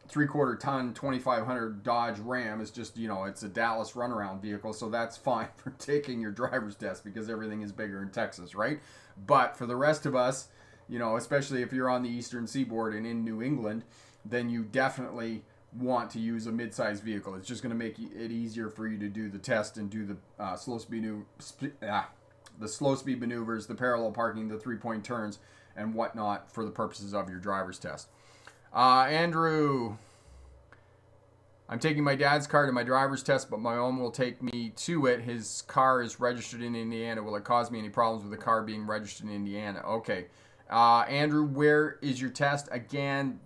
3/4 ton 2500 Dodge Ram is just, you know, it's a Dallas runaround vehicle, so that's fine for taking your driver's test because everything is bigger in Texas, right? But for the rest of us, you know, especially if you're on the eastern seaboard and in New England, then you definitely want to use a mid-sized vehicle. It's just going to make it easier for you to do the test and do the slow speed maneuvers, the parallel parking, the 3-point turns, and whatnot for the purposes of your driver's test. Andrew, I'm taking my dad's car to my driver's test, but my own will take me to it. His car is registered in Indiana. Will it cause me any problems with the car being registered in Indiana? Okay. Andrew, where is your test? Again,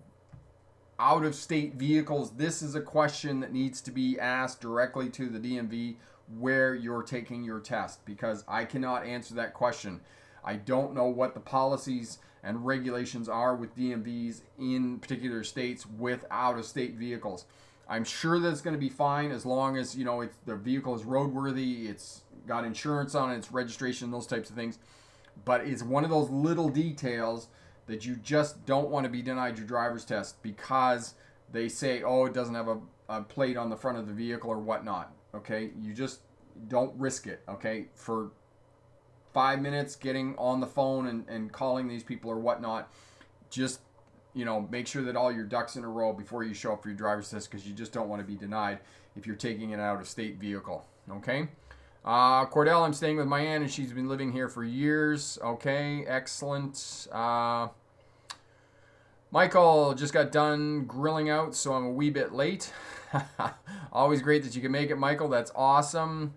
out-of-state vehicles, this is a question that needs to be asked directly to the DMV where you're taking your test, because I cannot answer that question. I don't know what the policies and regulations are with DMVs in particular states with out-of-state vehicles. I'm sure that it's going to be fine as long as, you know, the vehicle is roadworthy, it's got insurance on it, it's registration, those types of things. But it's one of those little details that you just don't want to be denied your driver's test because they say, oh, it doesn't have a plate on the front of the vehicle or whatnot. Okay, you just don't risk it. Okay, for 5 minutes getting on the phone and calling these people or whatnot, just, you know, make sure that all your ducks in a row before you show up for your driver's test, because you just don't want to be denied if you're taking an out-of-state vehicle. Okay. Cordell, I'm staying with my aunt and she's been living here for years. Okay, excellent. Michael, just got done grilling out, so I'm a wee bit late. Always great that you can make it, Michael. That's awesome.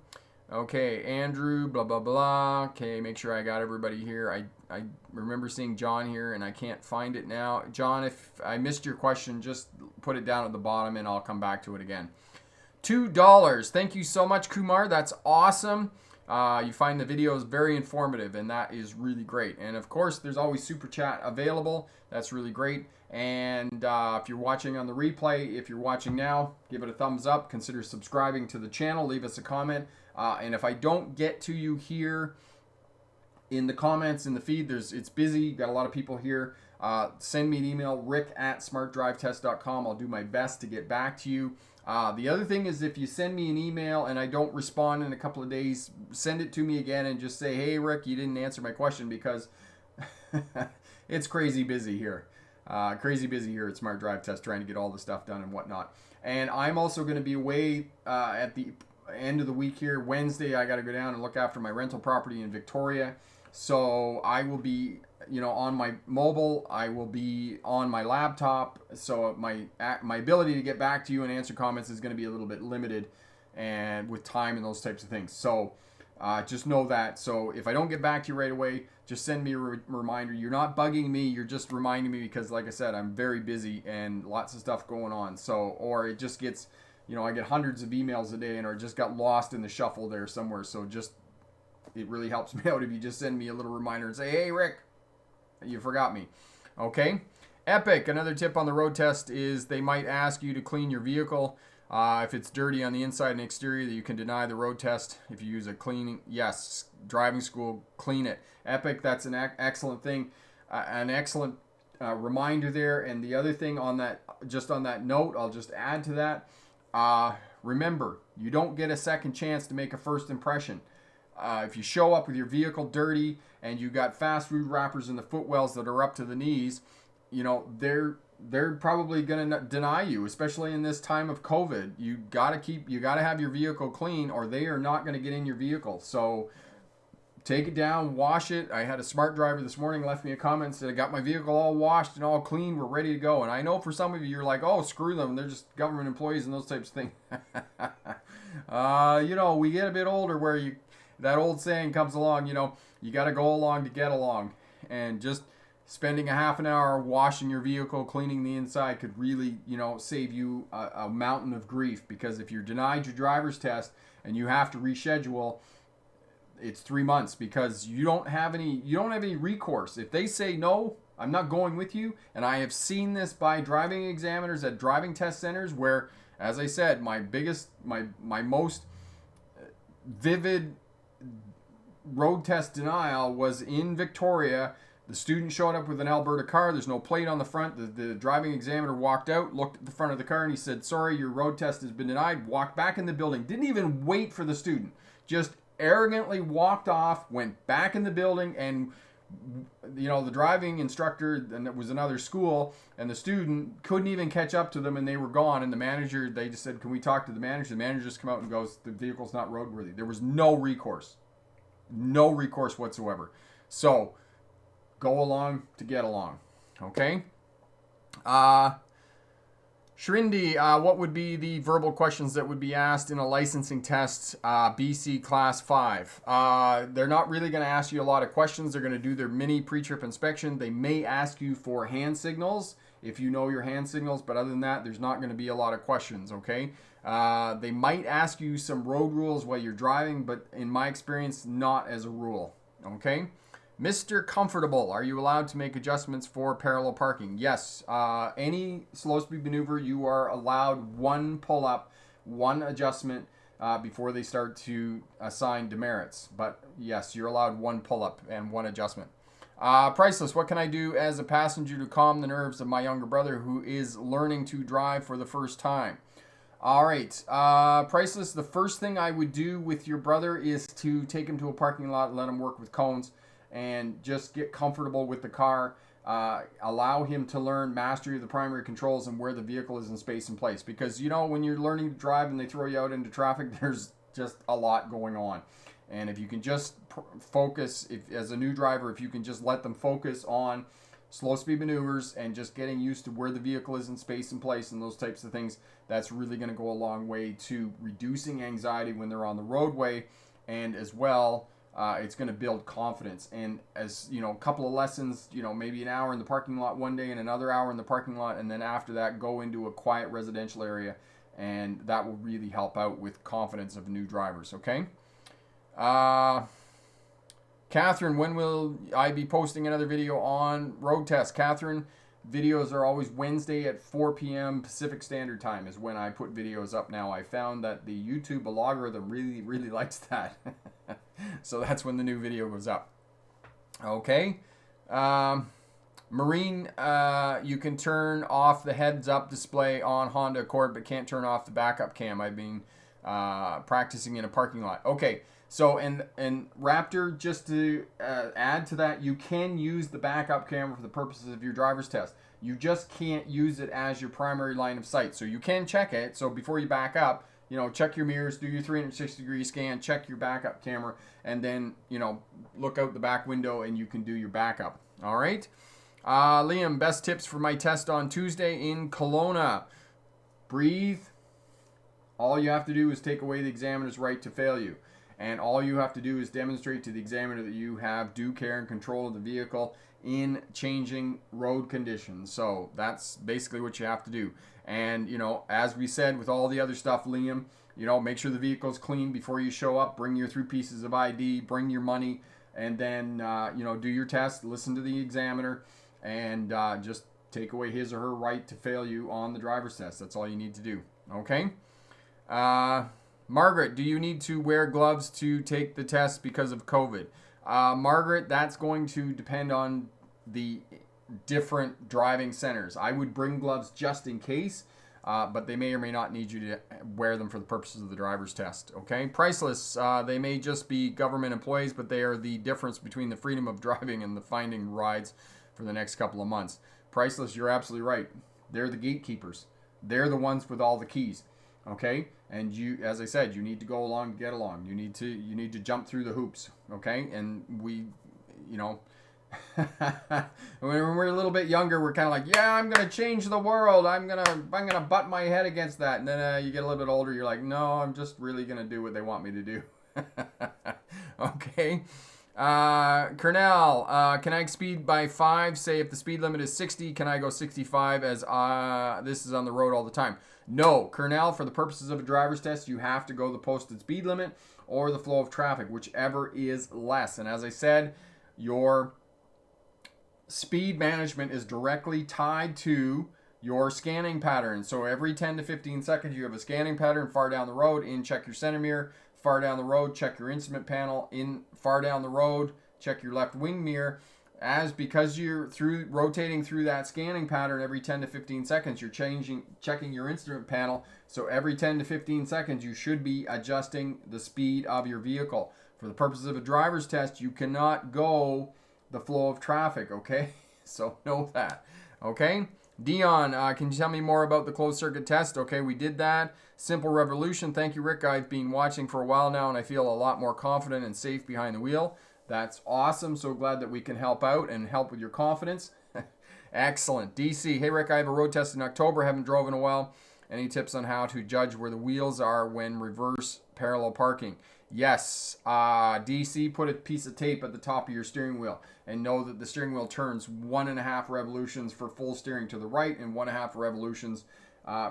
Okay, Andrew, blah, blah, blah. Okay, make sure I got everybody here. I remember seeing John here, and I can't find it now. John, if I missed your question, just put it down at the bottom, and I'll come back to it again. $2. Thank you so much, Kumar. That's awesome. You find the videos very informative, and that is really great. And of course, there's always Super Chat available. That's really great. And if you're watching on the replay, if you're watching now, give it a thumbs up. Consider subscribing to the channel. Leave us a comment. And if I don't get to you here in the comments in the feed, it's busy. Got a lot of people here. Send me an email, rick@smartdrivetest.com. I'll do my best to get back to you. The other thing is, if you send me an email and I don't respond in a couple of days, send it to me again and just say, hey, Rick, you didn't answer my question, because it's crazy busy here. Crazy busy here at Smart Drive Test, trying to get all the stuff done and whatnot. And I'm also going to be away at the end of the week here. Wednesday, I got to go down and look after my rental property in Victoria. So I will be, you know, on my mobile. I will be on my laptop. So my ability to get back to you and answer comments is going to be a little bit limited, and with time and those types of things. So just know that. So if I don't get back to you right away, just send me a reminder. You're not bugging me. You're just reminding me, because, like I said, I'm very busy and lots of stuff going on. So, or it just gets, you know, I get hundreds of emails a day, and or just got lost in the shuffle there somewhere. So it really helps me out if you just send me a little reminder and say, hey, Rick, you forgot me. Okay. Epic. Another tip on the road test is they might ask you to clean your vehicle. If it's dirty on the inside and exterior, that you can deny the road test if you use a cleaning. Yes, driving school, clean it. Epic, that's an excellent thing, an excellent reminder there. And the other thing on that, just on that note, I'll just add to that. Remember, you don't get a second chance to make a first impression. If you show up with your vehicle dirty and you got fast food wrappers in the footwells that are up to the knees, you know, they're probably going to deny you, especially in this time of COVID. You got to have your vehicle clean, or they are not going to get in your vehicle. So take it down, wash it. I had a smart driver this morning left me a comment and said, I got my vehicle all washed and all clean. We're ready to go. And I know for some of you, you're like, oh, screw them. They're just government employees and those types of things. You know, we get a bit older where that old saying comes along, you know, you got to go along to get along. And just spending a half an hour washing your vehicle, cleaning the inside could really, save you a mountain of grief. Because if you're denied your driver's test and you have to reschedule, it's 3 months, because you don't have any recourse. If they say no, I'm not going with you. And I have seen this by driving examiners at driving test centers where, as I said, my most vivid road test denial was in Victoria. The student showed up with an Alberta car. There's no plate on the front. The driving examiner walked out, looked at the front of the car, and he said, "Sorry, your road test has been denied." Walked back in the building. Didn't even wait for the student. Just arrogantly walked off, went back in the building, and the driving instructor, and it was another school, and the student couldn't even catch up to them, and they were gone. And the manager, they just said, "Can we talk to the manager?" The manager just came out and goes, "The vehicle's not roadworthy." There was no recourse. No recourse whatsoever. So, go along to get along. Okay? Shrindi, what would be the verbal questions that would be asked in a licensing test, BC Class 5? They're not really going to ask you a lot of questions. They're going to do their mini pre-trip inspection. They may ask you for hand signals, if you know your hand signals, but other than that, there's not going to be a lot of questions, okay? They might ask you some road rules while you're driving, but in my experience, not as a rule, okay? Mr. Comfortable, are you allowed to make adjustments for parallel parking? Yes. Any slow speed maneuver, you are allowed one pull-up, one adjustment before they start to assign demerits. But yes, you're allowed one pull-up and one adjustment. Priceless, what can I do as a passenger to calm the nerves of my younger brother who is learning to drive for the first time? All right, Priceless, the first thing I would do with your brother is to take him to a parking lot and let him work with cones and just get comfortable with the car. Allow him to learn mastery of the primary controls and where the vehicle is in space and place. Because, when you're learning to drive and they throw you out into traffic, there's just a lot going on. And if you can just focus, as a new driver, if you can just let them focus on slow speed maneuvers and just getting used to where the vehicle is in space and place and those types of things, that's really going to go a long way to reducing anxiety when they're on the roadway. And as well, it's going to build confidence. And as a couple of lessons, maybe an hour in the parking lot one day and another hour in the parking lot, and then after that go into a quiet residential area, and that will really help out with confidence of new drivers. Okay. Catherine, when will I be posting another video on road test? Catherine, videos are always Wednesday at 4 p.m. Pacific Standard Time is when I put videos up now. I found that the YouTube algorithm really likes that. So that's when the new video goes up. Okay. Marine, you can turn off the heads-up display on Honda Accord, but can't turn off the backup cam. I've been practicing in a parking lot. Okay. So, and Raptor, just to add to that, you can use the backup camera for the purposes of your driver's test. You just can't use it as your primary line of sight. So you can check it. So before you back up, check your mirrors, do your 360-degree scan, check your backup camera, and then, look out the back window and you can do your backup. All right? Liam, best tips for my test on Tuesday in Kelowna. Breathe. All you have to do is take away the examiner's right to fail you. And all you have to do is demonstrate to the examiner that you have due care and control of the vehicle in changing road conditions. So that's basically what you have to do. And, as we said with all the other stuff, Liam, make sure the vehicle's clean before you show up. Bring your 3 pieces of ID, bring your money, and then, do your test, listen to the examiner, and just take away his or her right to fail you on the driver's test. That's all you need to do. Okay? Margaret, do you need to wear gloves to take the test because of COVID? Margaret, that's going to depend on the different driving centers. I would bring gloves just in case, but they may or may not need you to wear them for the purposes of the driver's test. Okay? Priceless, they may just be government employees, but they are the difference between the freedom of driving and the finding rides for the next couple of months. Priceless, you're absolutely right. They're the gatekeepers. They're the ones with all the keys. Okay, and you, as I said, you need to go along to get along. You need to jump through the hoops. Okay, and we, when we're a little bit younger, we're kind of like, yeah, I'm gonna change the world. I'm gonna butt my head against that. And then you get a little bit older, you're like, no, I'm just really gonna do what they want me to do. Okay, Cornell, can I speed by 5? Say if the speed limit is 60, can I go 65 as this is on the road all the time? No, Cornell, for the purposes of a driver's test, you have to go the posted speed limit or the flow of traffic, whichever is less. And as I said, your speed management is directly tied to your scanning pattern. So every 10 to 15 seconds, you have a scanning pattern. Far down the road, in, check your center mirror. Far down the road, check your instrument panel. In, far down the road, check your left wing mirror. Because you're rotating through that scanning pattern every 10 to 15 seconds, you're checking your instrument panel. So every 10 to 15 seconds, you should be adjusting the speed of your vehicle. For the purposes of a driver's test, you cannot go the flow of traffic, okay? So know that, okay? Dion, can you tell me more about the closed circuit test? Okay, we did that. Simple revolution. Thank you, Rick. I've been watching for a while now, and I feel a lot more confident and safe behind the wheel. That's awesome. So glad that we can help out and help with your confidence. Excellent. DC, hey, Rick, I have a road test in October. Haven't drove in a while. Any tips on how to judge where the wheels are when reverse parallel parking? Yes. DC, put a piece of tape at the top of your steering wheel and know that the steering wheel turns 1.5 revolutions for full steering to the right and 1.5 revolutions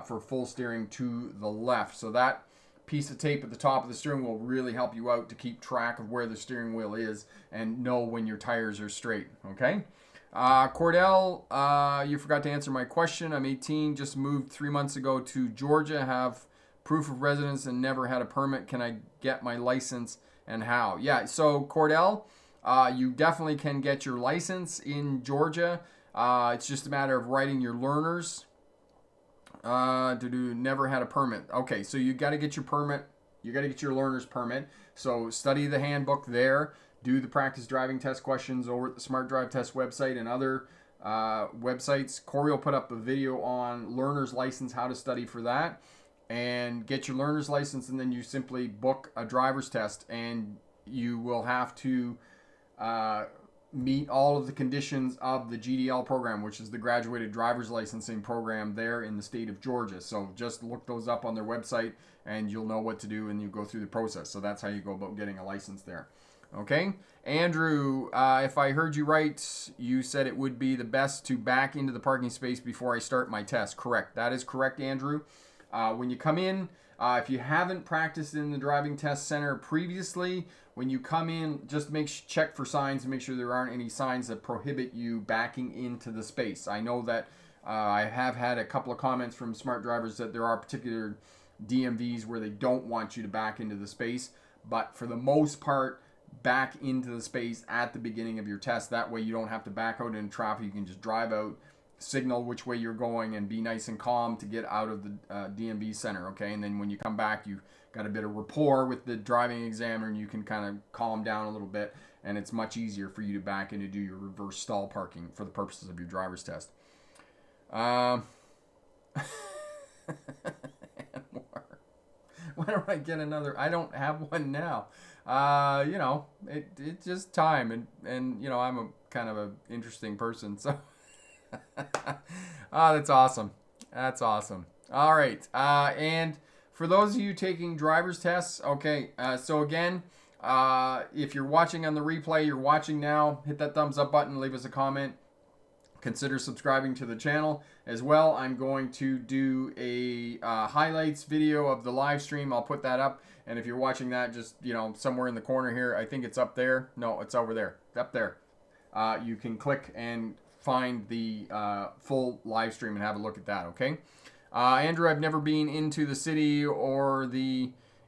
for full steering to the left. So that piece of tape at the top of the steering wheel will really help you out to keep track of where the steering wheel is and know when your tires are straight. Okay. Cordell, you forgot to answer my question. I'm 18, just moved 3 months ago to Georgia, have proof of residence and never had a permit. Can I get my license and how? Yeah, so Cordell, you definitely can get your license in Georgia. It's just a matter of writing your learners. Never had a permit. Okay, so you got to get your permit. You got to get your learner's permit. So study the handbook there. Do the practice driving test questions over at the Smart Drive Test website and other websites. Corey will put up a video on learner's license, how to study for that. And get your learner's license, and then you simply book a driver's test, and you will have to meet all of the conditions of the GDL program, which is the Graduated Driver's Licensing Program there in the state of Georgia. So just look those up on their website, and you'll know what to do, and you go through the process. So that's how you go about getting a license there. Okay, Andrew, if I heard you right, you said it would be the best to back into the parking space before I start my test. Correct. That is correct, Andrew. When you come in, if you haven't practiced in the driving test center previously, when you come in, just check for signs and make sure there aren't any signs that prohibit you backing into the space. I know that I have had a couple of comments from smart drivers that there are particular DMVs where they don't want you to back into the space, but for the most part, back into the space at the beginning of your test. That way you don't have to back out in traffic. You can just drive out, signal which way you're going, and be nice and calm to get out of the DMV center, okay? And then when you come back, you've got a bit of rapport with the driving examiner, and you can kind of calm down a little bit, and it's much easier for you to back in to do your reverse stall parking for the purposes of your driver's test. Why don't I get another? I don't have one now. It's just time, and I'm a kind of a interesting person, so that's awesome. That's awesome. All right. And for those of you taking driver's tests, okay, so again, if you're watching on the replay, you're watching now, hit that thumbs up button, leave us a comment. Consider subscribing to the channel as well. I'm going to do a highlights video of the live stream. I'll put that up. And if you're watching that, just, somewhere in the corner here, I think it's up there. No, it's over there. Up there. You can click and find the full live stream and have a look at that, okay? Andrew, I've never been into the city or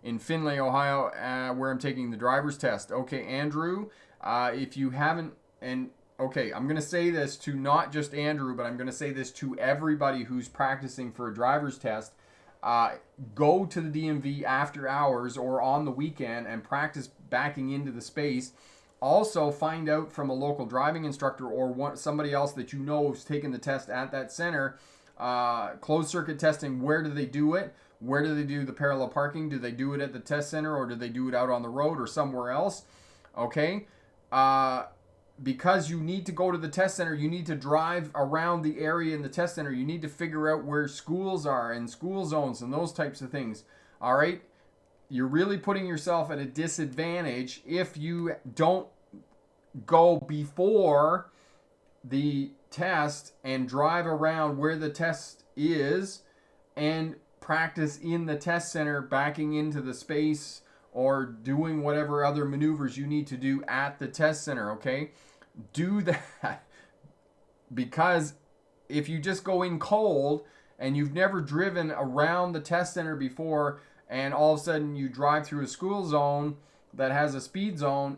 in Findlay, Ohio, where I'm taking the driver's test. Okay, Andrew, if you haven't, okay, I'm going to say this to not just Andrew, but I'm going to say this to everybody who's practicing for a driver's test. Go to the DMV after hours or on the weekend and practice backing into the space. Also, find out from a local driving instructor or somebody else that you know who's taken the test at that center. Closed circuit testing, where do they do it? Where do they do the parallel parking? Do they do it at the test center, or do they do it out on the road or somewhere else? Okay. Because you need to go to the test center, you need to drive around the area in the test center. You need to figure out where schools are and school zones and those types of things. All right? You're really putting yourself at a disadvantage if you don't go before the test and drive around where the test is and practice in the test center, backing into the space or doing whatever other maneuvers you need to do at the test center, okay? Do that. Because if you just go in cold and you've never driven around the test center before, and all of a sudden you drive through a school zone that has a speed zone,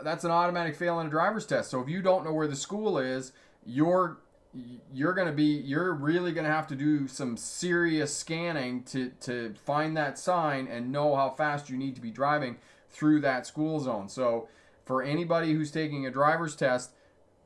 that's an automatic fail in a driver's test. So if you don't know where the school is, you're really gonna have to do some serious scanning to find that sign and know how fast you need to be driving through that school zone. So for anybody who's taking a driver's test,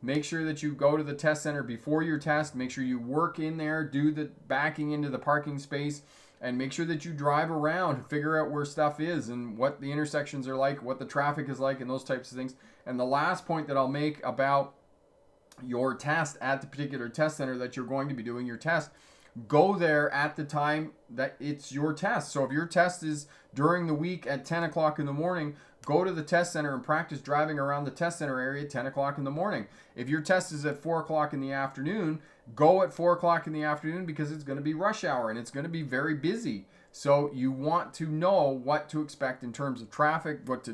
make sure that you go to the test center before your test. Make sure you work in there, do the backing into the parking space, and make sure that you drive around, figure out where stuff is and what the intersections are like, what the traffic is like, and those types of things. And the last point that I'll make about your test at the particular test center that you're going to be doing your test, go there at the time that it's your test. So if your test is during the week at 10 o'clock in the morning, go to the test center and practice driving around the test center area at 10 o'clock in the morning. If your test is at 4 o'clock in the afternoon, go at 4 o'clock in the afternoon, because it's going to be rush hour and it's going to be very busy. So you want to know what to expect in terms of traffic, what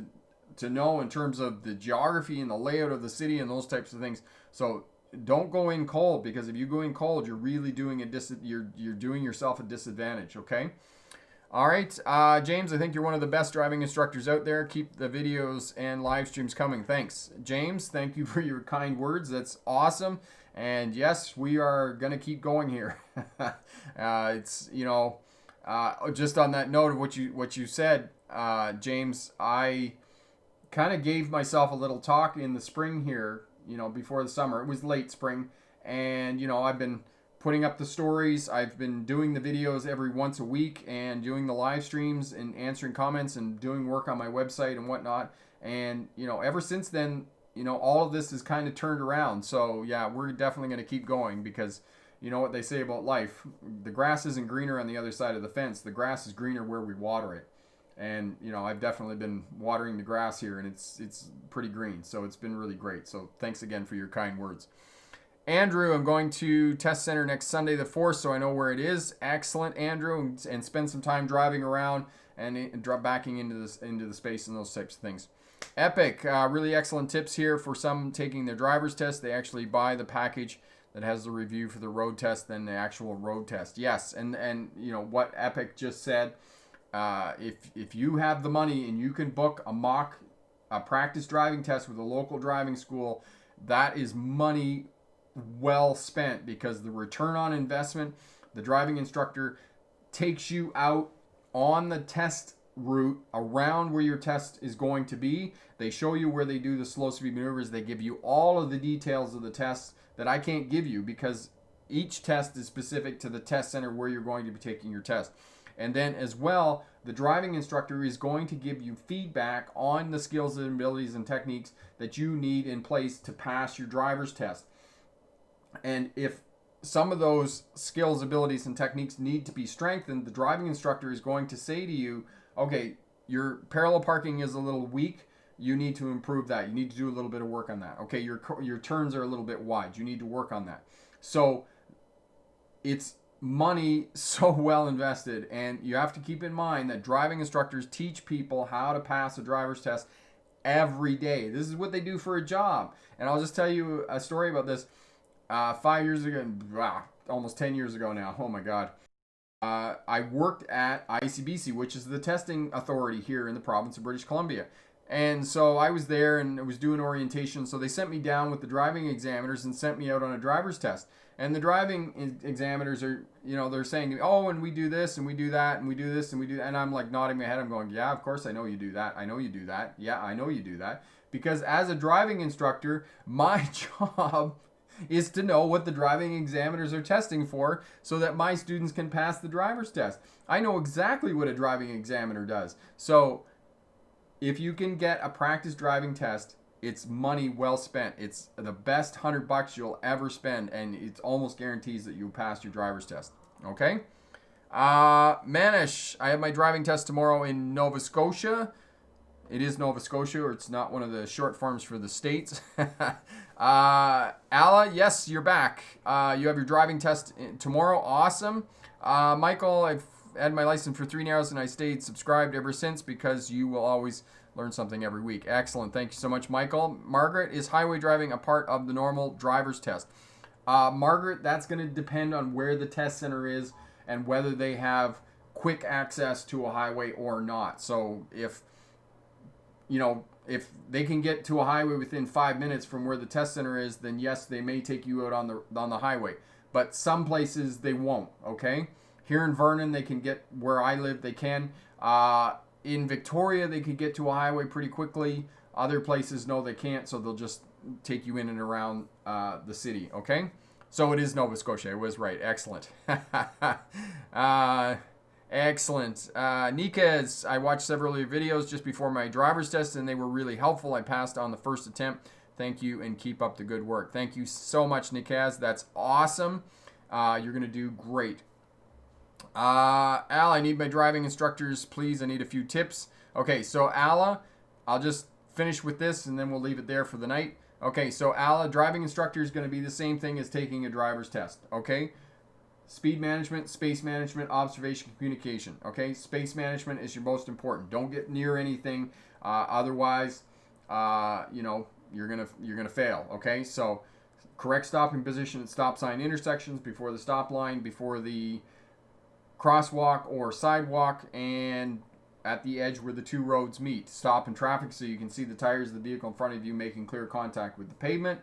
to know in terms of the geography and the layout of the city and those types of things. So don't go in cold, because if you go in cold, you're really doing you're doing yourself a disadvantage, okay? All right, James, I think you're one of the best driving instructors out there. Keep the videos and live streams coming. Thanks. James, thank you for your kind words. That's awesome. And yes, we are going to keep going here. It's, just on that note of what you said, James, I kind of gave myself a little talk in the spring here, before the summer. It was late spring. And, I've been putting up the stories. I've been doing the videos every once a week and doing the live streams and answering comments and doing work on my website and whatnot. And, ever since then, all of this is kind of turned around. So yeah, we're definitely going to keep going, because you know what they say about life. The grass isn't greener on the other side of the fence. The grass is greener where we water it. And, I've definitely been watering the grass here, and it's pretty green. So it's been really great. So thanks again for your kind words. Andrew, I'm going to test center next Sunday the 4th, so I know where it is. Excellent, Andrew, and spend some time driving around and backing into the space and those types of things. Epic, really excellent tips here for some taking their driver's test. They actually buy the package that has the review for the road test, then the actual road test. Yes, and what Epic just said, if you have the money and you can book a practice driving test with a local driving school, that is money well spent, because the return on investment, the driving instructor takes you out on the test route around where your test is going to be. They show you where they do the slow speed maneuvers. They give you all of the details of the test that I can't give you, because each test is specific to the test center where you're going to be taking your test. And then as well, the driving instructor is going to give you feedback on the skills and abilities and techniques that you need in place to pass your driver's test. And if some of those skills, abilities, and techniques need to be strengthened, the driving instructor is going to say to you, okay, your parallel parking is a little weak. You need to improve that. You need to do a little bit of work on that. Okay, your turns are a little bit wide. You need to work on that. So it's money so well invested. And you have to keep in mind that driving instructors teach people how to pass a driver's test every day. This is what they do for a job. And I'll just tell you a story about this. 5 years ago, almost 10 years ago now, oh my God, I worked at ICBC, which is the testing authority here in the province of British Columbia. And so I was there and I was doing orientation. So they sent me down with the driving examiners and sent me out on a driver's test. And the driving examiners are, they're saying to me, oh, and we do this and we do that and we do this and we do that. And I'm like nodding my head. I'm going, yeah, of course I know you do that. I know you do that. Yeah, I know you do that. Because as a driving instructor, my job is to know what the driving examiners are testing for so that my students can pass the driver's test. I know exactly what a driving examiner does. So if you can get a practice driving test, it's money well spent. It's the best $100 you'll ever spend, and it almost guarantees that you'll pass your driver's test. Okay? Manish, I have my driving test tomorrow in Nova Scotia. It is Nova Scotia, or it's not one of the short forms for the states. Alla, yes, you're back. You have your driving test tomorrow. Awesome. Michael, I've had my license for 3 hours and I stayed subscribed ever since because you will always learn something every week. Excellent. Thank you so much, Michael. Margaret, is highway driving a part of the normal driver's test? Margaret, that's going to depend on where the test center is and whether they have quick access to a highway or not. So if they can get to a highway within 5 minutes from where the test center is, then yes, they may take you out on the highway. But some places they won't, okay? Here in Vernon, they can get where I live, they can. In Victoria, they could get to a highway pretty quickly. Other places, no, they can't, so they'll just take you in and around the city, okay? So it is Nova Scotia. I was right. Excellent. Excellent. Nikaz, I watched several of your videos just before my driver's test, and they were really helpful. I passed on the first attempt. Thank you, and keep up the good work. Thank you so much, Nikaz. That's awesome. You're going to do great. Al, I need my driving instructors, please. I need a few tips. Okay, so Alla, I'll just finish with this, and then we'll leave it there for the night. Okay, so Alla, driving instructor is going to be the same thing as taking a driver's test, okay? Speed management, space management, observation, communication. Okay, space management is your most important. Don't get near anything, otherwise, you're gonna fail. Okay, so correct stopping position at stop sign intersections, before the stop line, before the crosswalk or sidewalk, and at the edge where the two roads meet. Stop in traffic so you can see the tires of the vehicle in front of you making clear contact with the pavement.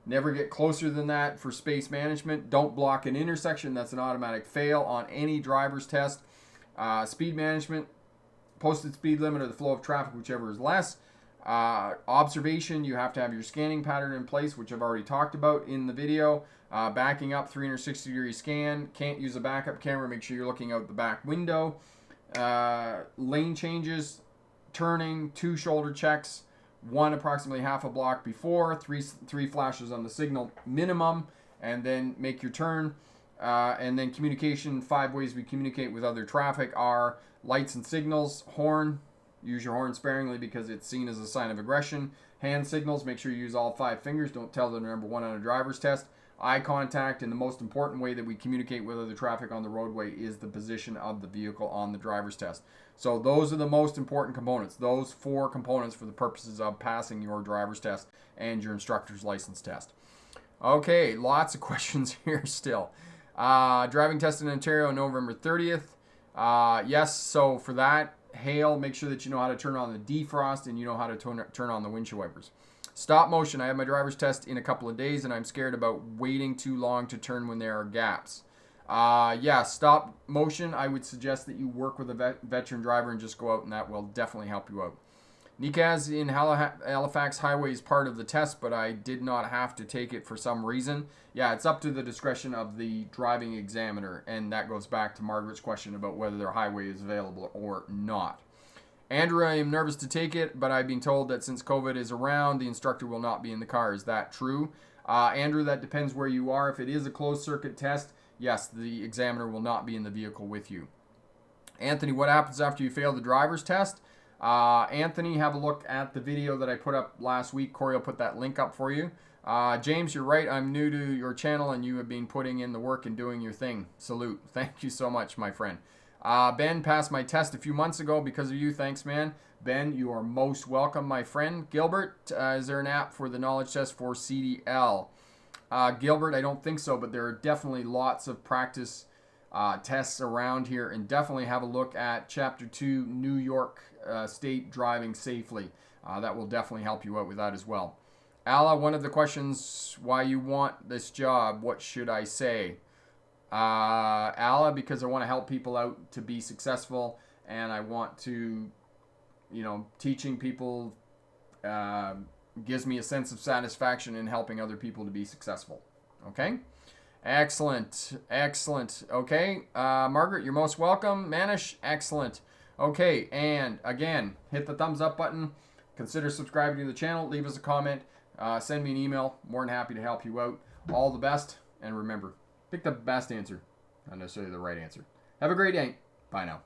Never get closer than that for space management. Don't block an intersection. That's an automatic fail on any driver's test. Speed management, posted speed limit or the flow of traffic, whichever is less. Observation, you have to have your scanning pattern in place, which I've already talked about in the video. Backing up, 360-degree scan. Can't use a backup camera. Make sure you're looking out the back window. Lane changes, turning, 2 shoulder checks. 1 approximately half a block before, three flashes on the signal minimum, and then make your turn. And then communication, 5 ways we communicate with other traffic are lights and signals, horn, use your horn sparingly because it's seen as a sign of aggression. Hand signals, make sure you use all 5 fingers, don't tell them number 1 on a driver's test. Eye contact, and the most important way that we communicate with other traffic on the roadway is the position of the vehicle on the driver's test. So those are the most important components. Those 4 components for the purposes of passing your driver's test and your instructor's license test. Okay, lots of questions here still. Driving test in Ontario, November 30th. Yes, so for that, hail, make sure that you know how to turn on the defrost and you know how to turn on the windshield wipers. Stop motion. I have my driver's test in a couple of days, and I'm scared about waiting too long to turn when there are gaps. Stop motion. I would suggest that you work with a veteran driver and just go out, and that will definitely help you out. Nikaz, in Halifax, highway is part of the test, but I did not have to take it for some reason. Yeah, it's up to the discretion of the driving examiner, and that goes back to Margaret's question about whether their highway is available or not. Andrew, I am nervous to take it, but I've been told that since COVID is around, the instructor will not be in the car. Is that true? Andrew, that depends where you are. If it is a closed circuit test, yes, the examiner will not be in the vehicle with you. Anthony, what happens after you fail the driver's test? Anthony, have a look at the video that I put up last week. Corey will put that link up for you. James, you're right. I'm new to your channel, and you have been putting in the work and doing your thing. Salute. Thank you so much, my friend. Ben, passed my test a few months ago because of you. Thanks, man. Ben, you are most welcome, my friend. Gilbert, is there an app for the knowledge test for CDL? Gilbert, I don't think so, but there are definitely lots of practice tests around here, and definitely have a look at Chapter 2, New York State Driving Safely. That will definitely help you out with that as well. Alla, one of the questions, why you want this job, what should I say? Alla, because I want to help people out to be successful, and I want to, teaching people gives me a sense of satisfaction in helping other people to be successful. Okay? Excellent. Excellent. Okay. Margaret, you're most welcome. Manish, excellent. Okay, and again, hit the thumbs up button. Consider subscribing to the channel. Leave us a comment. Send me an email. More than happy to help you out. All the best, and remember, pick the best answer, not necessarily the right answer. Have a great day. Bye now.